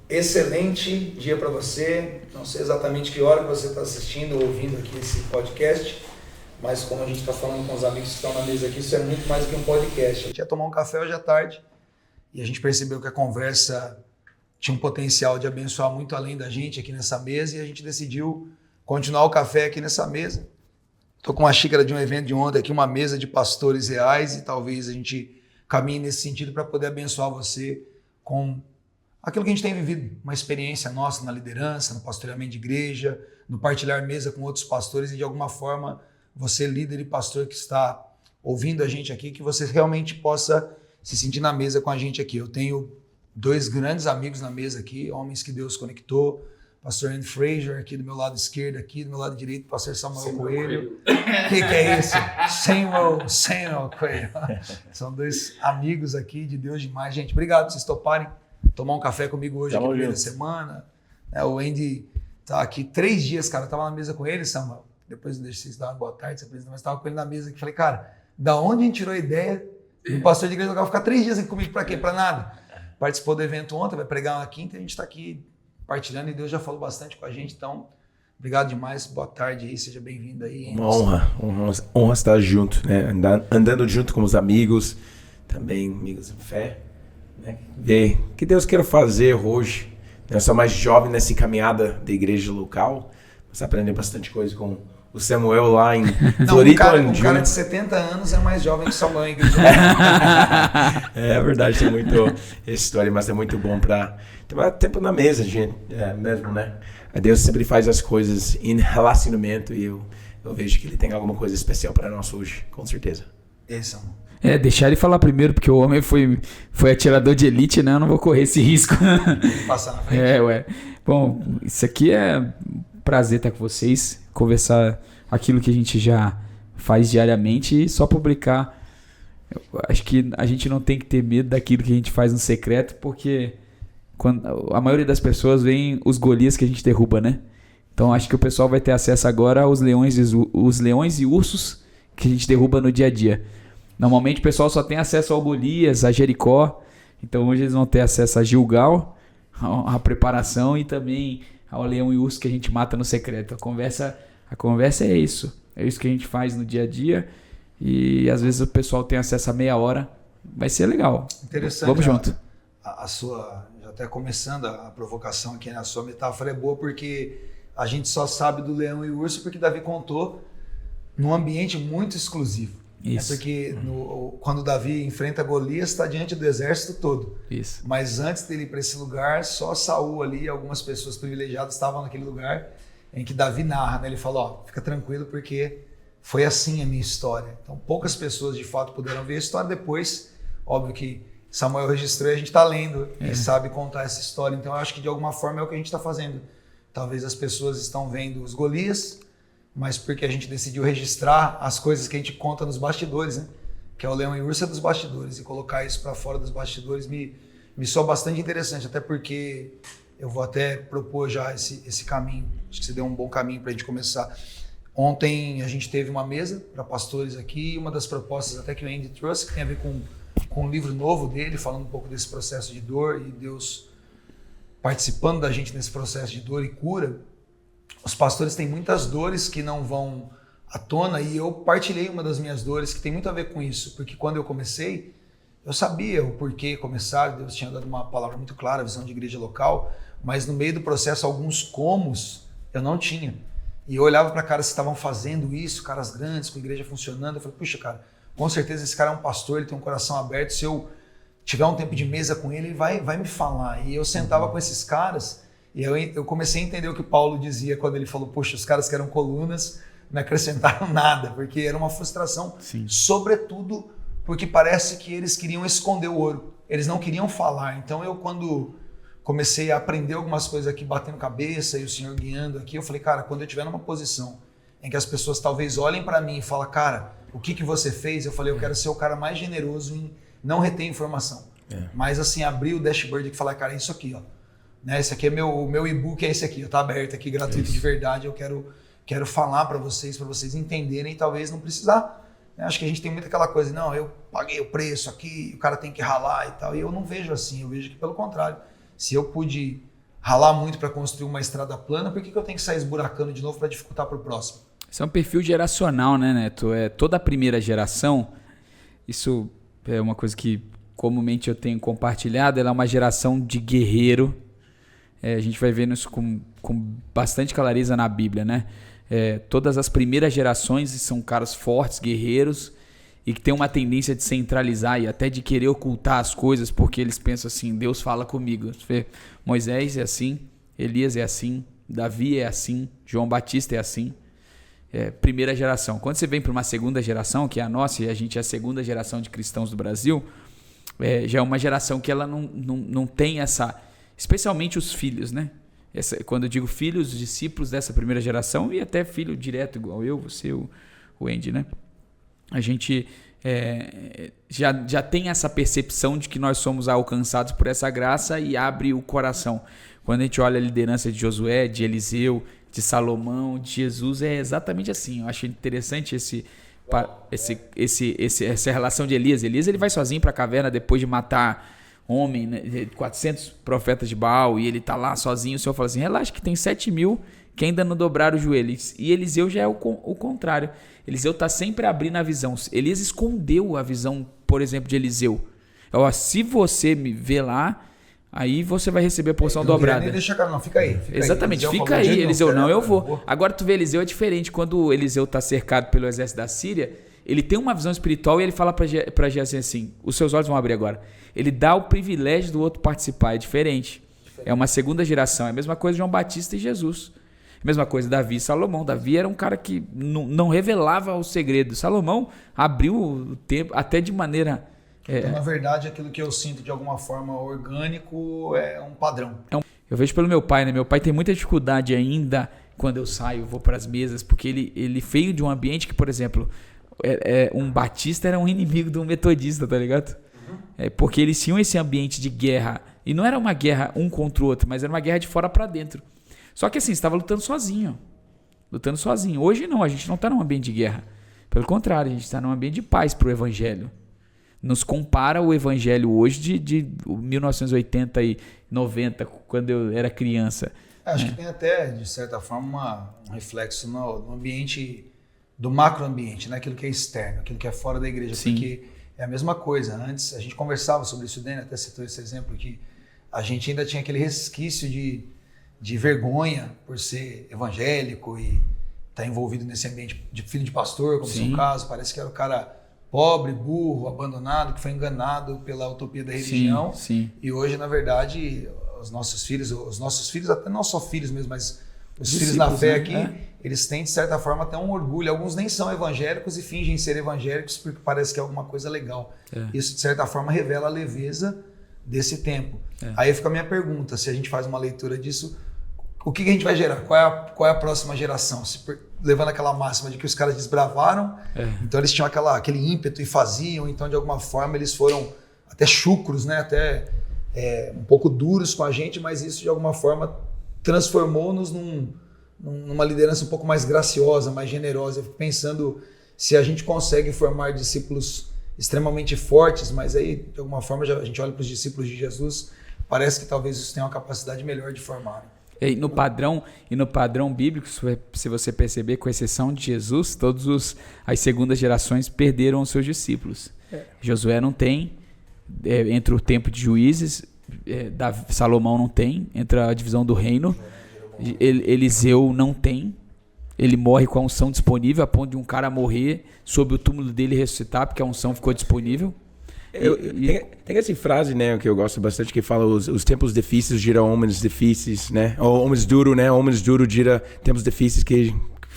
Excelente dia para você. Não sei exatamente que hora que você está assistindo ou ouvindo aqui esse podcast, mas como a gente está falando com os amigos que estão na mesa aqui, isso é muito mais do que um podcast. A gente ia tomar um café hoje à tarde e a gente percebeu que a conversa tinha um potencial de abençoar muito além da gente aqui nessa mesa e a gente decidiu continuar o café aqui nessa mesa. Estou com uma xícara de um evento de ontem aqui, uma mesa de pastores reais, e talvez a gente caminhe nesse sentido para poder abençoar você com aquilo que a gente tem vivido, uma experiência nossa na liderança, no pastoreamento de igreja, no partilhar mesa com outros pastores e de alguma forma você, líder e pastor que está ouvindo a gente aqui, que você realmente possa se sentir na mesa com a gente aqui. Eu tenho dois grandes amigos na mesa aqui, homens que Deus conectou, pastor Andy Fraser aqui do meu lado esquerdo, aqui do meu lado direito, pastor Samuel Coelho. O que é isso? Samuel Coelho. São dois amigos aqui de Deus demais. Gente, obrigado por vocês toparem tomar um café comigo hoje aqui no meio da semana. O Andy tá aqui 3 dias, cara. Eu tava na mesa com ele, Samuel. Depois eu deixei vocês dar uma boa tarde, mas tava com ele na mesa aqui. Falei, cara, da onde a gente tirou a ideia do pastor de igreja local ficar 3 dias aqui comigo pra quê? Pra nada. Participou do evento ontem, vai pregar na quinta e a gente tá aqui partilhando e Deus já falou bastante com a gente. Então, obrigado demais. Boa tarde aí, seja bem-vindo aí. Uma honra estar junto, né? Andando junto com os amigos, também amigos em fé. Ver o que Deus quer fazer hoje. Eu sou mais jovem nessa caminhada da igreja local, mas aprendi bastante coisa com o Samuel lá em Florida. Um cara de 70 anos é mais jovem que o Samuel em igreja local. É verdade, tem muito essa história, mas é muito bom para ter tempo na mesa, gente, mesmo, né? Deus sempre faz as coisas em relacionamento e eu vejo que Ele tem alguma coisa especial para nós hoje, com certeza. Esse, amor. Deixar ele falar primeiro, porque o homem foi atirador de elite, né? Eu não vou correr esse risco. Passar na frente. Bom, isso aqui é um prazer estar com vocês, conversar aquilo que a gente já faz diariamente e só publicar. Eu acho que a gente não tem que ter medo daquilo que a gente faz no secreto, porque quando a maioria das pessoas vem os Golias que a gente derruba, né? Então acho que o pessoal vai ter acesso agora aos leões e ursos que a gente derruba no dia a dia. Normalmente o pessoal só tem acesso ao Golias, a Jericó, então hoje eles vão ter acesso a Gilgal, a preparação e também ao leão e urso que a gente mata no secreto. A conversa é isso que a gente faz no dia a dia e às vezes o pessoal tem acesso a meia hora, vai ser legal. Interessante. Vamos junto. A sua, já até começando a provocação aqui, na sua metáfora é boa porque a gente só sabe do leão e urso porque Davi contou num ambiente muito exclusivo. Isso. Porque quando Davi enfrenta Golias, está diante do exército todo. Isso. Mas antes dele ir para esse lugar, só Saul ali e algumas pessoas privilegiadas estavam naquele lugar em que Davi narra, né? Ele fala, fica tranquilo porque foi assim a minha história. Então poucas pessoas de fato puderam ver a história depois. Óbvio que Samuel registrou e a gente está lendo e sabe contar essa história. Então eu acho que de alguma forma é o que a gente está fazendo. Talvez as pessoas estão vendo os Golias, mas porque a gente decidiu registrar as coisas que a gente conta nos bastidores, né? Que é o leão e urso dos bastidores, e colocar isso para fora dos bastidores me soa bastante interessante, até porque eu vou até propor já esse caminho. Acho que você deu um bom caminho para a gente começar. Ontem a gente teve uma mesa para pastores aqui, uma das propostas até que o Andy trouxe, que tem a ver com um livro novo dele, falando um pouco desse processo de dor e Deus participando da gente nesse processo de dor e cura. Os pastores têm muitas dores que não vão à tona e eu partilhei uma das minhas dores que tem muito a ver com isso, porque quando eu comecei, eu sabia o porquê começar, Deus tinha dado uma palavra muito clara, a visão de igreja local, mas no meio do processo alguns comos eu não tinha. E eu olhava para caras que estavam fazendo isso, caras grandes, com a igreja funcionando, eu falei, puxa cara, com certeza esse cara é um pastor, ele tem um coração aberto, se eu tiver um tempo de mesa com ele, ele vai me falar. E eu sentava com esses caras e eu comecei a entender o que Paulo dizia quando ele falou, poxa, os caras que eram colunas não acrescentaram nada, porque era uma frustração, sobretudo porque parece que eles queriam esconder o ouro, eles não queriam falar. Então eu, quando comecei a aprender algumas coisas aqui, batendo cabeça e o Senhor guiando aqui, eu falei, cara, quando eu estiver numa posição em que as pessoas talvez olhem para mim e falem, cara, o que você fez? Eu falei, eu quero ser o cara mais generoso em não reter informação, mas assim, abrir o dashboard e falar, cara, isso aqui, ó. Né, esse aqui é o meu e-book, é esse aqui, está aberto aqui, gratuito de verdade, eu quero falar para vocês entenderem e talvez não precisar. Né? Acho que a gente tem muito aquela coisa, não, eu paguei o preço aqui, o cara tem que ralar e tal, e eu não vejo assim, eu vejo que pelo contrário, se eu pude ralar muito para construir uma estrada plana, por que eu tenho que sair esburacando de novo para dificultar para o próximo? Isso é um perfil geracional, né, Neto? Toda a primeira geração, isso é uma coisa que comumente eu tenho compartilhado, ela é uma geração de guerreiro. A gente vai vendo isso com bastante clareza na Bíblia, né? Todas as primeiras gerações são caras fortes, guerreiros, e que tem uma tendência de centralizar e até de querer ocultar as coisas, porque eles pensam assim, Deus fala comigo. Moisés é assim, Elias é assim, Davi é assim, João Batista é assim. Primeira geração. Quando você vem para uma segunda geração, que é a nossa, e a gente é a segunda geração de cristãos do Brasil, já é uma geração que ela não tem essa... Especialmente os filhos, né? Quando eu digo filhos, discípulos dessa primeira geração, e até filho direto, igual eu, você, o Andy, né? A gente já tem essa percepção de que nós somos alcançados por essa graça e abre o coração. Quando a gente olha a liderança de Josué, de Eliseu, de Salomão, de Jesus, é exatamente assim. Eu acho interessante essa relação de Elias. Elias ele vai sozinho para a caverna depois de matar 400 profetas de Baal, e ele está lá sozinho. O Senhor fala assim, relaxa que tem 7.000 que ainda não dobraram os joelhos. E Eliseu já é o contrário. Eliseu está sempre abrindo a visão. Elias escondeu a visão, por exemplo, de Eliseu. Se você me ver lá, aí você vai receber a porção dobrada. Nem deixa, cara, não, fica aí. Exatamente, fica aí. Eliseu, não, eu vou. Agora tu vê, Eliseu é diferente. Quando Eliseu está cercado pelo exército da Síria, ele tem uma visão espiritual e ele fala para Geazi assim, os seus olhos vão abrir agora. Ele dá o privilégio do outro participar, é diferente. É uma segunda geração, é a mesma coisa de João Batista e Jesus. Mesma coisa Davi e Salomão. Davi era um cara que não revelava o segredo. Salomão abriu o tempo até de maneira... Então, na verdade, aquilo que eu sinto de alguma forma orgânico é um padrão. Eu vejo pelo meu pai, né? Meu pai tem muita dificuldade ainda quando eu saio, vou para as mesas, porque ele veio de um ambiente que, por exemplo, um batista era um inimigo de um metodista, tá ligado? Porque eles tinham esse ambiente de guerra. E não era uma guerra um contra o outro, mas era uma guerra de fora para dentro. Só que assim, você estava lutando sozinho. Hoje não, a gente não está num ambiente de guerra. Pelo contrário, a gente está num ambiente de paz para o evangelho. Nos compara o evangelho hoje de 1980 e 90, quando eu era criança. Acho que tem até, de certa forma, um reflexo no ambiente, do macroambiente, né? Aquilo que é externo, aquilo que é fora da igreja. Sim. Porque é a mesma coisa. Antes, a gente conversava sobre isso, o Dani até citou esse exemplo, que a gente ainda tinha aquele resquício de vergonha por ser evangélico e estar envolvido nesse ambiente de filho de pastor, como no seu caso. Parece que era o cara pobre, burro, abandonado, que foi enganado pela utopia da religião. Sim. E hoje, na verdade, os nossos filhos, até não só filhos mesmo, mas os filhos na fé, né? Aqui, eles têm, de certa forma, até um orgulho. Alguns nem são evangélicos e fingem ser evangélicos porque parece que é alguma coisa legal. Isso, de certa forma, revela a leveza desse tempo. Aí fica a minha pergunta, se a gente faz uma leitura disso, o que a gente vai gerar? Qual é a próxima geração? Levando aquela máxima de que os caras desbravaram, então eles tinham aquele ímpeto e faziam, então de alguma forma eles foram até chucros, né? Até um pouco duros com a gente, mas isso de alguma forma transformou-nos numa liderança um pouco mais graciosa, mais generosa. Eu fico pensando se a gente consegue formar discípulos extremamente fortes, mas aí de alguma forma a gente olha para os discípulos de Jesus, parece que talvez isso tenha uma capacidade melhor de formar. E no padrão bíblico, se você perceber, com exceção de Jesus, as segundas gerações perderam os seus discípulos. Josué não tem, entre o tempo de juízes, Salomão não tem, entre a divisão do reino, Eliseu não tem, ele morre com a unção disponível, a ponto de um cara morrer sob o túmulo dele e ressuscitar, porque a unção ficou disponível. Tem essa frase, né, que eu gosto bastante, que fala os tempos difíceis giram homens difíceis, né? Ou homens duros, né? Homens duros gira tempos difíceis, que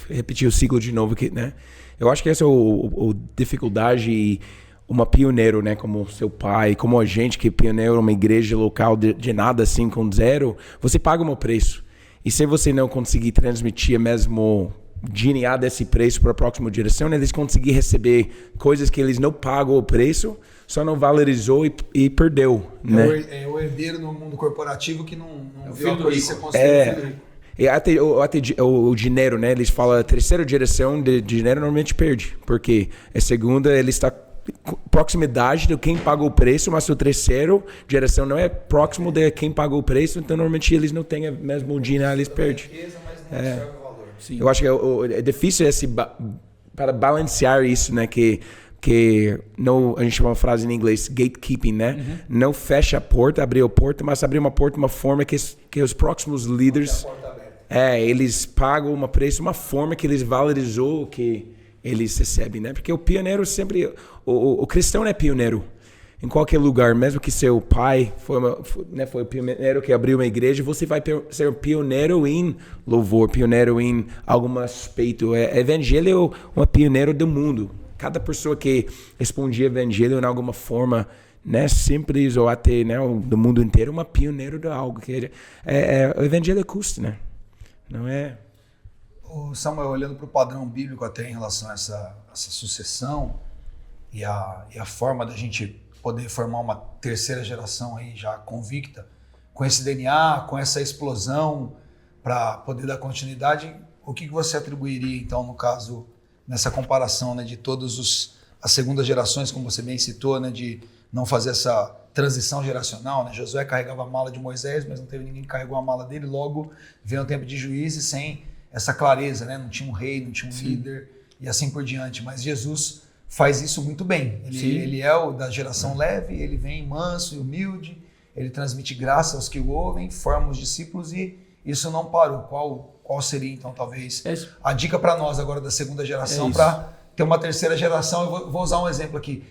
repetir o ciclo de novo, né? Eu acho que essa é a dificuldade e uma pioneiro, né? Como seu pai, como a gente que é pioneiro numa igreja local de nada assim, com zero, você paga um preço. E se você não conseguir transmitir mesmo geniar desse preço para a próxima geração, eles conseguir receber coisas que eles não pagam o preço, só não valorizou e perdeu, né? É o herdeiro no mundo corporativo que não viu a coisa ser construída. E até o dinheiro, né? Eles falam a terceira geração de dinheiro normalmente perde, porque a segunda ele está proximidade de quem pagou o preço, mas o terceiro geração não é próximo de quem pagou o preço, então normalmente eles não têm o mesmo dinheiro, eles perdem. Sim. Eu acho que é difícil para balancear isso, né? Que não, a gente chama uma frase em inglês, gatekeeping, né? Não fecha a porta, abrir a porta, mas abrir uma porta de uma forma que os próximos líderes, eles pagam uma preço, uma forma que eles valorizou o que eles recebem, né? Porque o pioneiro sempre, o cristão é pioneiro em qualquer lugar, mesmo que seu pai foi o pioneiro que abriu uma igreja, você vai ser pioneiro em louvor, pioneiro em algum aspecto. Evangelho é um pioneiro do mundo. Cada pessoa que respondia evangelho em alguma forma, né, simples ou até, né, do mundo inteiro, uma pioneiro de algo que o evangelho custa, né? Não é. O Samuel, olhando para o padrão bíblico até em relação a essa sucessão e a forma da gente poder formar uma terceira geração aí já convicta, com esse DNA, com essa explosão para poder dar continuidade, o que você atribuiria então no caso nessa comparação, né, de todos as segundas gerações, como você bem citou, né, de não fazer essa transição geracional, né? Josué carregava a mala de Moisés, mas não teve ninguém que carregou a mala dele, logo veio um tempo de juízes sem essa clareza, né? Não tinha um rei, não tinha um líder e assim por diante, mas Jesus faz isso muito bem, ele é o da geração leve, ele vem manso e humilde, ele transmite graça aos que o ouvem, forma os discípulos e isso não parou. Qual seria então talvez a dica para nós agora da segunda geração para ter uma terceira geração? Eu vou usar um exemplo aqui,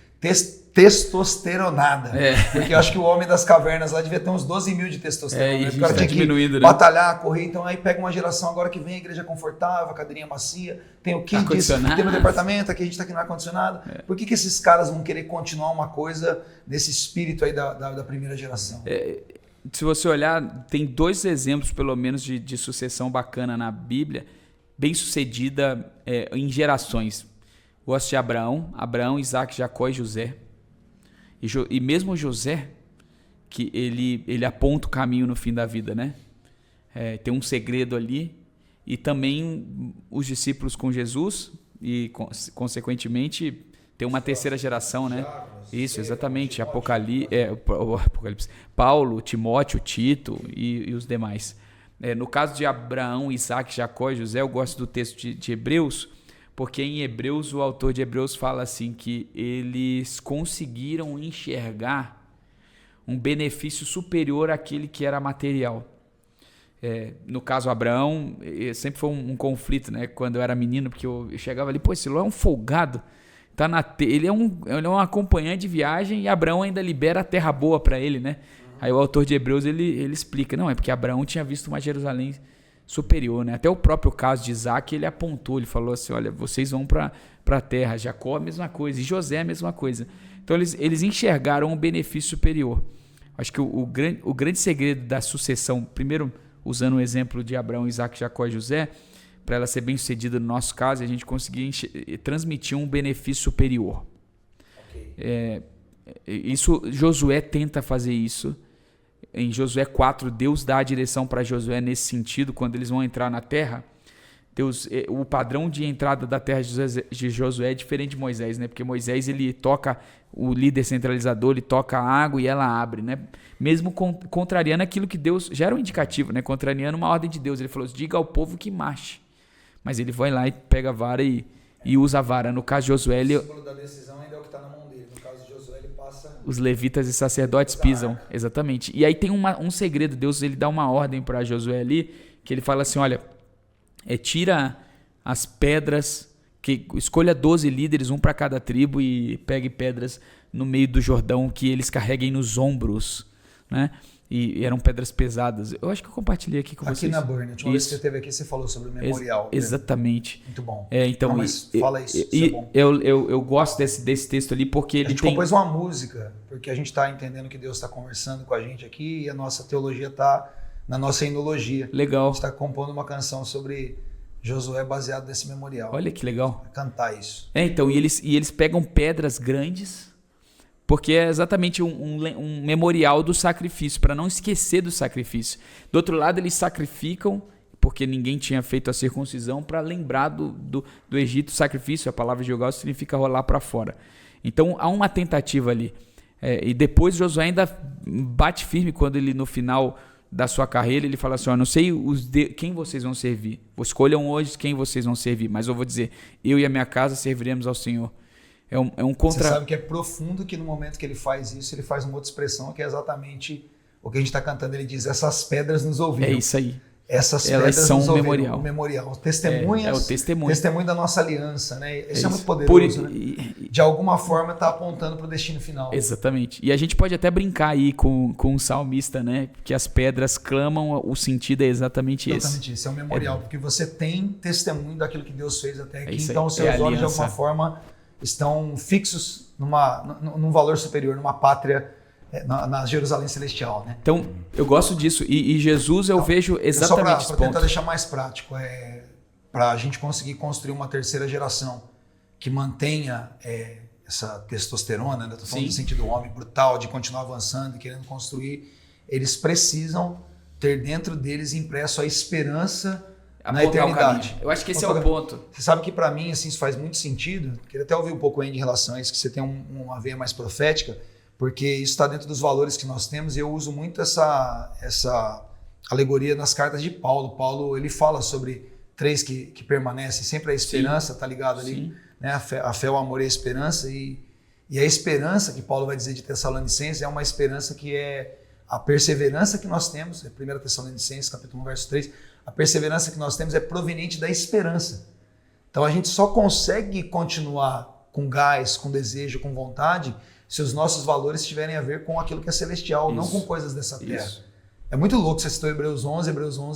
testosteronada, porque eu acho que o homem das cavernas lá devia ter uns 12 mil de testosterona, e a gente o cara tá tinha diminuindo, que né? batalhar, correr, então aí pega uma geração agora que vem a igreja confortável, a cadeirinha macia, tem o kit, tem no departamento, aqui a gente está aqui no ar-condicionado. Por que esses caras vão querer continuar uma coisa nesse espírito aí da primeira geração? Se você olhar, tem 2 exemplos pelo menos de sucessão bacana na Bíblia, bem sucedida em gerações. Gosto de Abraão, Isaac, Jacó e José. E mesmo José, que ele aponta o caminho no fim da vida, né? Tem um segredo ali. E também os discípulos com Jesus e, consequentemente, tem uma terceira geração, né? Isso, exatamente. Apocalipse, Paulo, Timóteo, Tito e os demais. No caso de Abraão, Isaac, Jacó e José, eu gosto do texto de Hebreus, porque em Hebreus, o autor de Hebreus fala assim que eles conseguiram enxergar um benefício superior àquele que era material. No caso, Abraão, sempre foi um conflito, né? Quando eu era menino, porque eu chegava ali, esse Ló é um folgado, ele é um acompanhante de viagem e Abraão ainda libera a terra boa para ele, né? Aí o autor de Hebreus, ele explica, não, é porque Abraão tinha visto uma Jerusalém superior, né? Até o próprio caso de Isaac, ele apontou, ele falou assim, olha, vocês vão para a terra, Jacó a mesma coisa, e José a mesma coisa. Então eles enxergaram um benefício superior. Acho que o grande segredo da sucessão, primeiro usando o exemplo de Abraão, Isaac, Jacó e José, para ela ser bem sucedida no nosso caso, a gente conseguir transmitir um benefício superior. Isso, Josué tenta fazer isso. Em Josué 4, Deus dá a direção para Josué nesse sentido, quando eles vão entrar na terra. O padrão de entrada da terra de Josué é diferente de Moisés, né? Porque Moisés, ele toca, o líder centralizador, ele toca a água e ela abre, né? Mesmo contrariando aquilo que Deus, já era um indicativo, né? Contrariando uma ordem de Deus. Ele falou, diga ao povo que marche. Mas ele vai lá e pega a vara e usa a vara. No caso de Josué, o símbolo da decisão ainda é o que está na mão dele. No caso de Josué, ele passa... Os levitas e sacerdotes pisam. Exatamente. E aí tem um segredo. Deus, ele dá uma ordem para Josué ali, que ele fala assim, olha, tira as pedras, escolha 12 líderes, um para cada tribo, e pegue pedras no meio do Jordão que eles carreguem nos ombros, né? E eram pedras pesadas. Eu acho que eu compartilhei aqui com vocês. Aqui na Burn, a última vez que você esteve aqui, você falou sobre o memorial. Exatamente. Muito bom. Então, não, mas fala isso, isso é bom. Eu gosto desse texto ali, porque ele compôs uma música, porque a gente está entendendo que Deus está conversando com a gente aqui e a nossa teologia está na nossa enologia. Legal. A gente está compondo uma canção sobre Josué baseado nesse memorial. Olha que legal. Vai cantar isso. Então, e eles pegam pedras grandes, porque é exatamente um memorial do sacrifício, para não esquecer do sacrifício. Do outro lado, eles sacrificam, porque ninguém tinha feito a circuncisão, para lembrar do Egito. Sacrifício, a palavra de Gilgal significa rolar para fora. Então há uma tentativa ali. E depois Josué ainda bate firme quando ele, no final da sua carreira, ele fala assim: não sei quem vocês vão servir. Escolham hoje quem vocês vão servir, mas eu vou dizer, eu e a minha casa serviremos ao Senhor. Você sabe que é profundo que no momento que ele faz isso, ele faz uma outra expressão que é exatamente o que a gente está cantando. Ele diz: essas pedras nos ouviram. É isso aí. Essas Elas pedras são nos um ouviram. memorial. Um memorial. Testemunhas. É o testemunho da nossa aliança, né? Isso é muito poderoso, né? De alguma forma está apontando para o destino final. Exatamente. E a gente pode até brincar aí com o salmista, né? Que as pedras clamam, o sentido é exatamente esse. Exatamente isso, é um memorial, porque você tem testemunho daquilo que Deus fez até aqui, então os seus olhos de alguma forma estão fixos num valor superior, numa pátria, na Jerusalém Celestial, né? Então, eu gosto disso. E Jesus eu vejo exatamente só para tentar deixar mais prático, para a gente conseguir construir uma terceira geração que mantenha essa testosterona, né? Estou falando no sentido do homem brutal, de continuar avançando e querendo construir, eles precisam ter dentro deles impresso a esperança na eternidade. Eu acho que esse é o ponto. Você sabe que para mim assim, isso faz muito sentido. Queria até ouvir um pouco aí em relação a isso, que você tem uma veia mais profética, porque isso está dentro dos valores que nós temos, e eu uso muito essa alegoria nas cartas de Paulo. Paulo, ele fala sobre três que permanecem, sempre a esperança, tá ligado ali, né? A fé, o amor e a esperança, e a esperança que Paulo vai dizer de Tessalonicenses é uma esperança que é a perseverança que nós temos, 1 Tessalonicenses capítulo 1, verso 3, a perseverança que nós temos é proveniente da esperança. Então a gente só consegue continuar com gás, com desejo, com vontade, se os nossos valores tiverem a ver com aquilo que é celestial, não com coisas dessa terra. É muito louco, você citou Hebreus 11,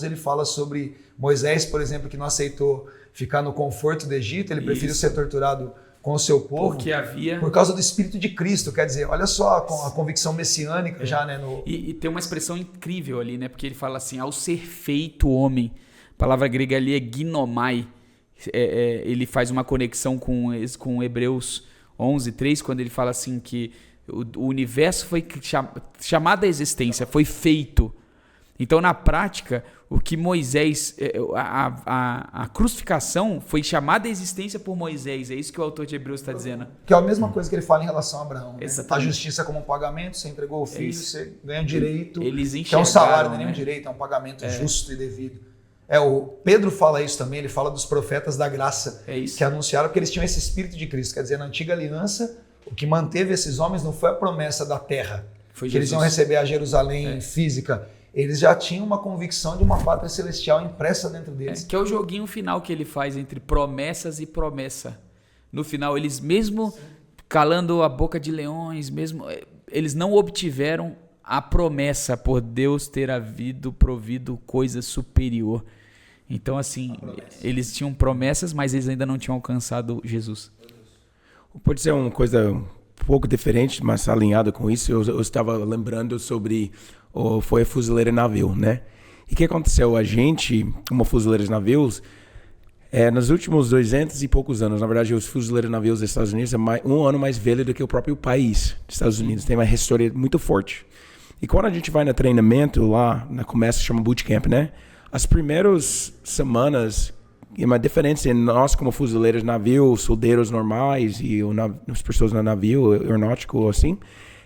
ele fala sobre Moisés, por exemplo, que não aceitou ficar no conforto do Egito, ele preferiu ser torturado com o seu povo por causa do Espírito de Cristo. Quer dizer, olha só a convicção messiânica já, né? E tem uma expressão incrível ali, né? Porque ele fala assim: ao ser feito homem, a palavra grega ali é ginomai, ele faz uma conexão com Hebreus 11:3, quando ele fala assim que o universo foi chamado à existência, foi feito. Então, na prática, o que Moisés, a crucificação foi chamada à existência por Moisés. É isso que o autor de Hebreus está dizendo. Que é a mesma coisa que ele fala em relação a Abraão. Né? Exatamente. A justiça como um pagamento, você entregou o filho, você ganha direito. Eles enxergaram, que é um salário, não é nem um né? direito, é um pagamento justo e devido. O Pedro fala isso também, ele fala dos profetas da graça que anunciaram que eles tinham esse espírito de Cristo. Quer dizer, na antiga aliança, o que manteve esses homens não foi a promessa da terra, que eles iam receber a Jerusalém física. Eles já tinham uma convicção de uma pátria celestial impressa dentro deles. Que é o joguinho final que ele faz entre promessas e promessa. No final, eles mesmo calando a boca de leões, eles não obtiveram a promessa por Deus ter provido coisa superior. Então, assim, eles tinham promessas, mas eles ainda não tinham alcançado Jesus. Pode ser uma coisa um pouco diferente, mas alinhado com isso. Eu estava lembrando sobre foi a fuzileira navio, né? E o que aconteceu? A gente, como fuzileiros navios, nos últimos 200 e poucos anos, na verdade, os fuzileiros navios dos Estados Unidos é um ano mais velho do que o próprio país dos Estados Unidos. Tem uma história muito forte. E quando a gente vai no treinamento lá, começa, chama bootcamp, né? As primeiras semanas, e uma diferença em nós como fuzileiros navio, soldeiros normais e as pessoas no navio aeronáutico, assim,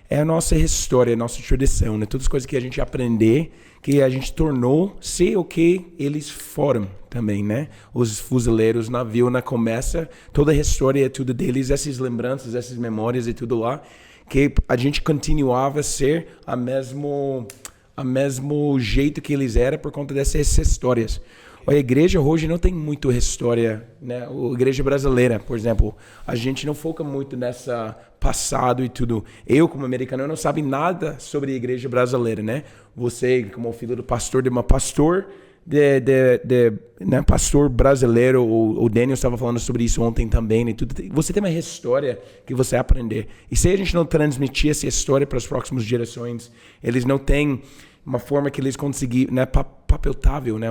é a nossa história, a nossa tradição, né? Todas as coisas que a gente aprender, que a gente tornou ser o que eles foram também, né? Os fuzileiros navio começa, toda a história, tudo deles, essas lembranças, essas memórias e tudo lá, que a gente continuava a ser a mesmo jeito que eles eram por conta dessas histórias. A igreja hoje não tem muito história, né? A igreja brasileira, por exemplo, a gente não foca muito nessa passado e tudo. Eu, como americano, não sabe nada sobre a igreja brasileira, né? Você, como filho do pastor, de uma pastor, né, pastor brasileiro, o Daniel estava falando sobre isso ontem também, e tudo. Você tem uma história que você aprender. E se a gente não transmitir essa história para as próximas gerações, eles não têm uma forma que eles conseguirem, né, para palpável, né?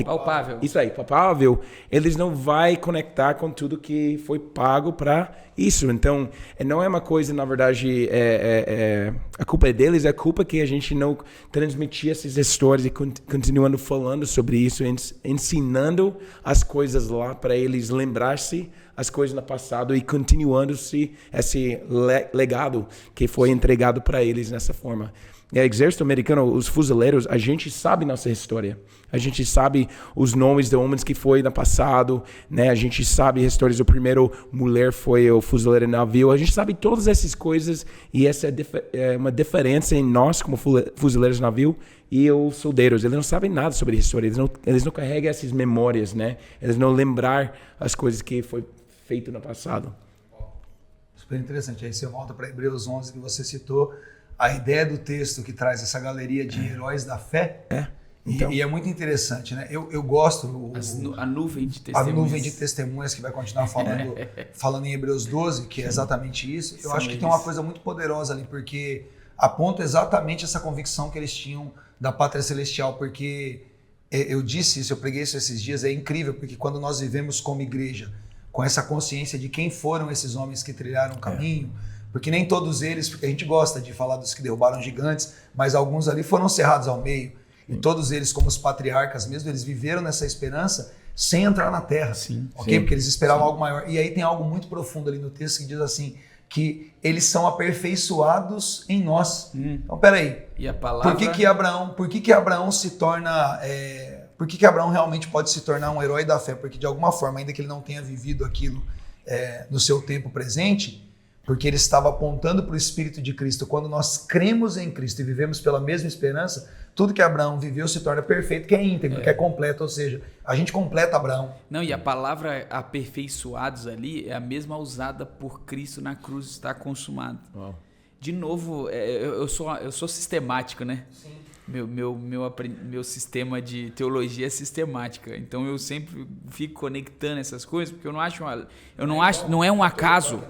Palpável. Isso aí, palpável. Eles não vai conectar com tudo que foi pago para isso. Então, não é uma coisa, na verdade, a culpa é deles, é a culpa que a gente não transmitir essas histórias e continuando falando sobre isso, ensinando as coisas lá para eles lembrar-se as coisas no passado e continuando-se esse legado que foi entregado para eles nessa forma. O exército americano, os fuzileiros, a gente sabe nossa história. A gente sabe os nomes de homens que foi no passado, né? A gente sabe histórias do primeiro mulher foi o fuzileiro de navio. A gente sabe todas essas coisas e essa é uma diferença em nós como fuzileiros de navio e os soldeiros. Eles não sabem nada sobre a história. Eles não carregam essas memórias, né? Eles não lembrar as coisas que foi feito no passado. Super interessante. Aí você volta para Hebreus 11 que você citou. A ideia do texto que traz essa galeria de heróis da fé. Então. E é muito interessante, né? Eu gosto... A nuvem de testemunhas. A nuvem de testemunhas que vai continuar falando em Hebreus 12, que é exatamente isso. Eu acho que tem uma coisa muito poderosa ali, porque aponta exatamente essa convicção que eles tinham da pátria celestial, porque eu disse isso, eu preguei isso esses dias, é incrível, porque quando nós vivemos como igreja, com essa consciência de quem foram esses homens que trilharam o caminho, porque nem todos eles, porque a gente gosta de falar dos que derrubaram gigantes, mas alguns ali foram cerrados ao meio. E todos eles, como os patriarcas mesmo, eles viveram nessa esperança sem entrar na terra. Ok? Porque eles esperavam algo maior. E aí tem algo muito profundo ali no texto que diz assim, que eles são aperfeiçoados em nós. Então, peraí. E a palavra... Por que Abraão se torna... por que Abraão realmente pode se tornar um herói da fé? Porque de alguma forma, ainda que ele não tenha vivido aquilo no seu tempo presente... Porque ele estava apontando para o Espírito de Cristo. Quando nós cremos em Cristo e vivemos pela mesma esperança, tudo que Abraão viveu se torna perfeito, que é íntegro, que é completo. Ou seja, a gente completa Abraão. Não, e a palavra aperfeiçoados ali é a mesma usada por Cristo na cruz, está consumado. Uau. De novo, eu sou sistemático, né? Sim. Meu sistema de teologia é sistemática. Então eu sempre fico conectando essas coisas, porque não é um acaso.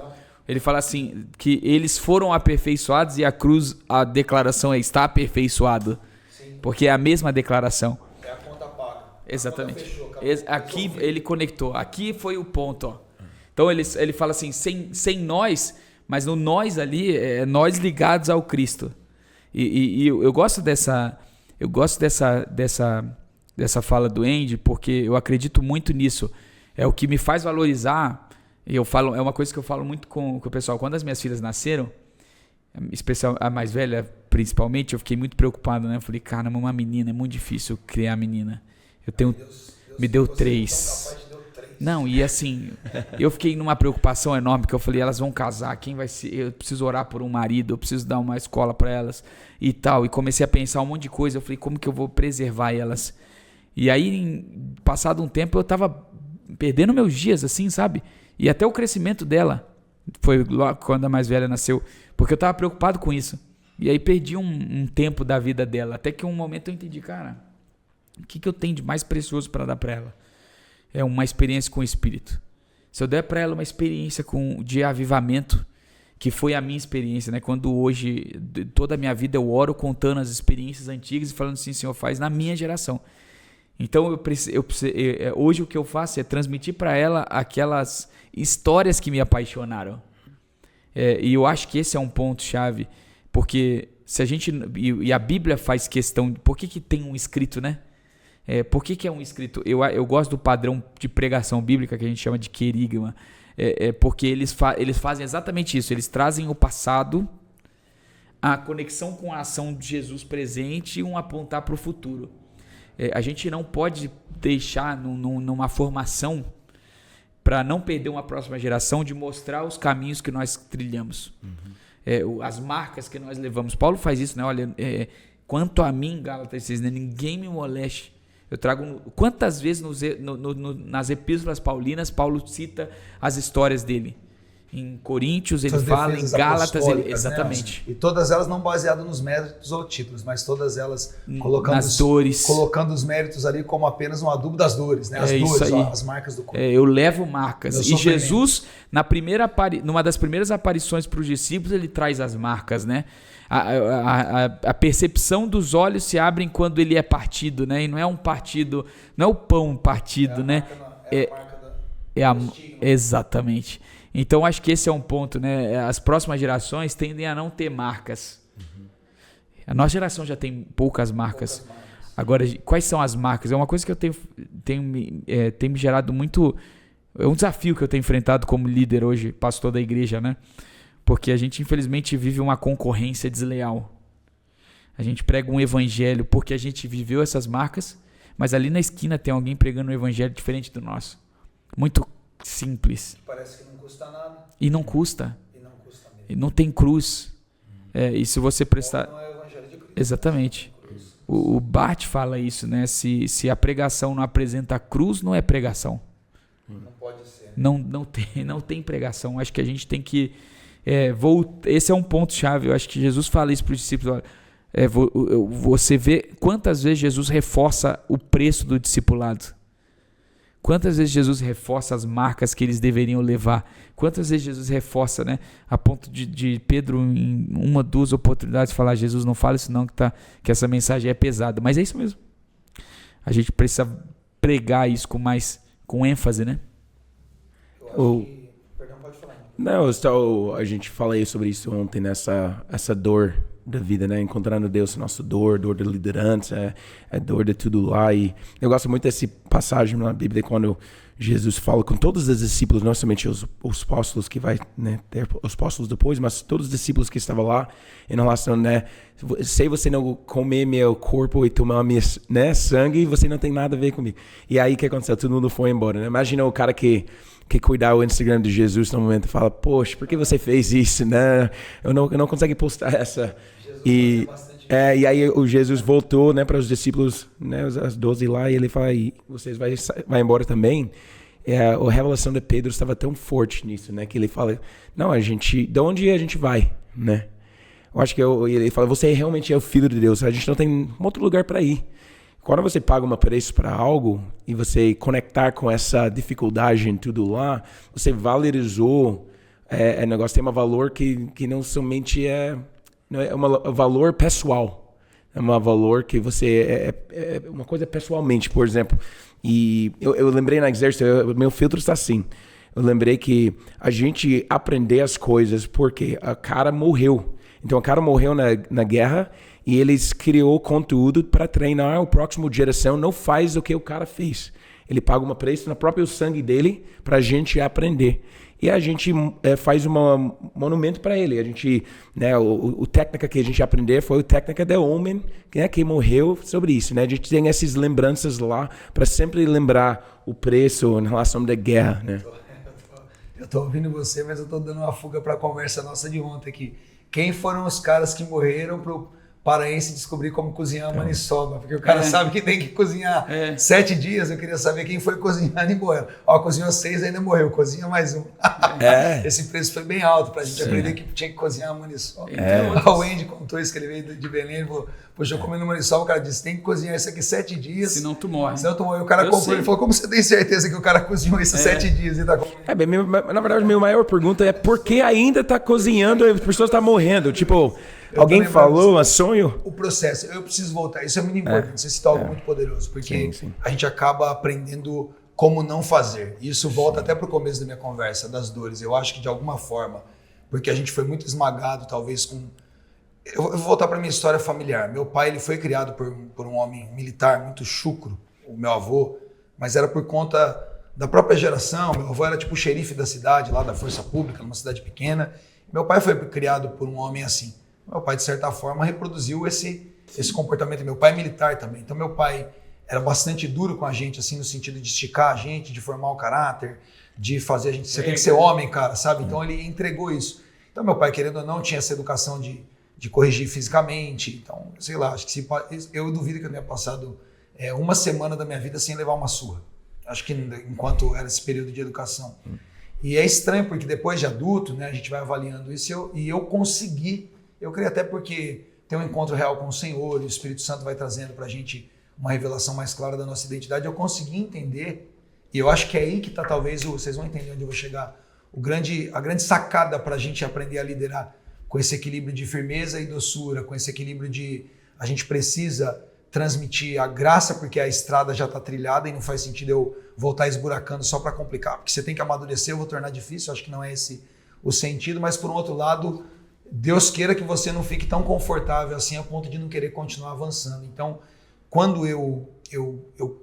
Ele fala assim, que eles foram aperfeiçoados e a cruz, a declaração está aperfeiçoado. Sim. Porque é a mesma declaração. É a conta paga. Exatamente. Aqui ele conectou. Aqui foi o ponto. Ó. Então ele fala assim, sem nós, mas no nós ali, nós ligados ao Cristo. E eu gosto dessa fala do Andy, porque eu acredito muito nisso. É o que me faz valorizar... é uma coisa que eu falo muito com o pessoal. Quando as minhas filhas nasceram, especial, a mais velha principalmente, eu fiquei muito preocupado, né? Eu falei, cara, uma menina, é muito difícil criar menina. Deus me deu 3. Não, e assim, eu fiquei numa preocupação enorme, porque eu falei, elas vão casar, quem vai ser? Eu preciso orar por um marido, eu preciso dar uma escola para elas e tal. E comecei a pensar um monte de coisa. Eu falei, como que eu vou preservar elas? E aí, passado um tempo, eu tava perdendo meus dias, assim, sabe? E até o crescimento dela foi lá quando a mais velha nasceu, porque eu estava preocupado com isso. E aí perdi um tempo da vida dela, até que um momento eu entendi, cara, o que eu tenho de mais precioso para dar para ela? É uma experiência com o Espírito. Se eu der para ela uma experiência de avivamento, que foi a minha experiência, né? Quando hoje, toda a minha vida eu oro contando as experiências antigas e falando assim, Senhor, faz na minha geração. Então, hoje o que eu faço é transmitir para ela aquelas histórias que me apaixonaram. E eu acho que esse é um ponto-chave, porque se a gente... E a Bíblia faz questão... Por que tem um escrito, né? Por que é um escrito? Eu gosto do padrão de pregação bíblica que a gente chama de querigma. Porque eles fazem exatamente isso. Eles trazem o passado, a conexão com a ação de Jesus presente e um apontar para o futuro. A gente não pode deixar numa formação, para não perder uma próxima geração, de mostrar os caminhos que nós trilhamos. As marcas que nós levamos. Paulo faz isso, né? Olha, quanto a mim, Gálatas 6, né? Ninguém me moleste. Eu trago... Quantas vezes nas epístolas paulinas, Paulo cita as histórias dele. em Coríntios, ele Suas fala em defesas Gálatas, apostólicas, exatamente. Né? E todas elas não baseadas nos méritos ou títulos, mas todas elas colocando, nas dores. Colocando os méritos ali como apenas um adubo das dores, né? As dores, ó, as marcas do corpo. Eu levo marcas. Meu E sofrimento. Jesus, numa das primeiras aparições para os discípulos, ele traz as marcas, né? A percepção dos olhos se abrem quando ele é partido, né? E não é um partido, não é o pão partido, né? Exatamente. Então acho que esse é um ponto, né? As próximas gerações tendem a não ter marcas. A nossa geração já tem poucas marcas. Agora, quais são as marcas? É uma coisa que eu tenho me gerado muito. É um desafio que eu tenho enfrentado como líder hoje, pastor da igreja, né? Porque a gente infelizmente vive uma concorrência desleal. A gente prega um evangelho porque a gente viveu essas marcas, mas ali na esquina tem alguém pregando um evangelho diferente do nosso. Muito simples. Parece que não custa nada. E não custa. E não custa mesmo. E não tem cruz. E se você prestar... Não é o evangelho de Cristo. Exatamente. O Bart fala isso, né? Se a pregação não apresenta a cruz, não é pregação. Não pode ser. Não tem pregação. Acho que a gente tem que... esse é um ponto-chave. Eu acho que Jesus fala isso para os discípulos. Olha, você vê quantas vezes Jesus reforça o preço do discipulado. Quantas vezes Jesus reforça as marcas que eles deveriam levar? Quantas vezes Jesus reforça, né? A ponto de Pedro, em 1, 2 oportunidades, falar: Jesus, não fala isso não, que essa mensagem é pesada. Mas é isso mesmo. A gente precisa pregar isso com ênfase, né? Perdão, pode falar. Não, a gente falei sobre isso ontem, essa dor da vida, né? Encontrando Deus, nossa dor da liderança, dor de tudo lá. E eu gosto muito dessa passagem na Bíblia, quando Jesus fala com todos os discípulos, não somente os apóstolos, que vai, né, ter os apóstolos depois, mas todos os discípulos que estavam lá, em relação, né? Se você não comer meu corpo e tomar meu, né, sangue, você não tem nada a ver comigo. E aí o que aconteceu? Todo mundo foi embora, né? Imagina o cara que cuidar o Instagram de Jesus no momento fala: poxa, por que você fez isso, né? Eu não consigo postar essa. E aí o Jesus voltou, né, para os discípulos, né, as 12 lá, e ele fala: e vocês vai embora também? A revelação de Pedro estava tão forte nisso, né, que ele fala: não, de onde a gente vai, né? Eu acho que ele fala: você realmente é o Filho de Deus, a gente não tem um outro lugar para ir. Quando você paga um preço para algo e você conectar com essa dificuldade em tudo lá, você valorizou o negócio, tem um valor que não somente não é um valor pessoal, é um valor que você é uma coisa pessoalmente, por exemplo. E eu lembrei na exército, meu filtro está assim. Eu lembrei que a gente aprender as coisas porque a cara morreu. Então, o cara morreu na guerra e eles criou conteúdo para treinar o próximo geração. Não faz o que o cara fez. Ele paga um preço no próprio sangue dele para a gente aprender. E a gente faz um monumento para ele. A gente, né, o técnica que a gente aprendeu foi a técnica de homem, que morreu sobre isso. Né? A gente tem essas lembranças lá para sempre lembrar o preço em relação da guerra. Né? Eu estou ouvindo você, mas eu estou dando uma fuga para a conversa nossa de ontem aqui. Quem foram os caras que morreram pro paraense descobrir como cozinhar a maniçoba? Porque o cara sabe que tem que cozinhar 7 dias. Eu queria saber quem foi cozinhar e morreu. Ó, cozinhou 6 ainda morreu. Cozinha mais um. Esse preço foi bem alto pra gente aprender que tinha que cozinhar a maniçoba. O Wendy contou isso, que ele veio de Belém. Ele falou: poxa, eu comendo maniçoba. O cara disse: tem que cozinhar isso aqui 7 dias. Senão tu morre. Senão tu morre. O cara comprou. Ele falou: como você tem certeza que o cara cozinhou isso 7 dias e tá comendo? Na verdade, minha maior pergunta é: por que ainda tá cozinhando e as pessoas estão morrendo? Tipo, alguém falou, sonho? O processo, eu preciso voltar. Isso é muito importante. Você citou algo muito poderoso, porque a gente acaba aprendendo como não fazer. Isso volta até para o começo da minha conversa, das dores. Eu acho que de alguma forma, porque a gente foi muito esmagado, talvez com... Eu vou voltar para minha história familiar. Meu pai, ele foi criado por um homem militar muito chucro, o meu avô, mas era por conta da própria geração. Meu avô era tipo o xerife da cidade, lá da Força Pública, numa cidade pequena. Meu pai foi criado por um homem assim. Meu pai, de certa forma, reproduziu esse comportamento. Meu pai é militar também. Então, meu pai era bastante duro com a gente, assim, no sentido de esticar a gente, de formar o caráter, de fazer a gente... Você tem que ser homem, cara, sabe? Então, ele entregou isso. Então, meu pai, querendo ou não, tinha essa educação de corrigir fisicamente. Então, sei lá, acho que eu duvido que eu tenha passado uma semana da minha vida sem levar uma surra. Acho que enquanto era esse período de educação. E é estranho, porque depois de adulto, né, a gente vai avaliando isso e eu consegui, eu creio até porque tem um encontro real com o Senhor e o Espírito Santo vai trazendo para a gente uma revelação mais clara da nossa identidade, eu consegui entender, e eu acho que é aí que está talvez, vocês vão entender onde eu vou chegar, a grande sacada para a gente aprender a liderar com esse equilíbrio de firmeza e doçura, com esse equilíbrio de a gente precisa transmitir a graça porque a estrada já está trilhada e não faz sentido eu voltar esburacando só para complicar, porque você tem que amadurecer, eu vou tornar difícil, acho que não é esse o sentido, mas por um outro lado, Deus queira que você não fique tão confortável assim a ponto de não querer continuar avançando. Então, quando eu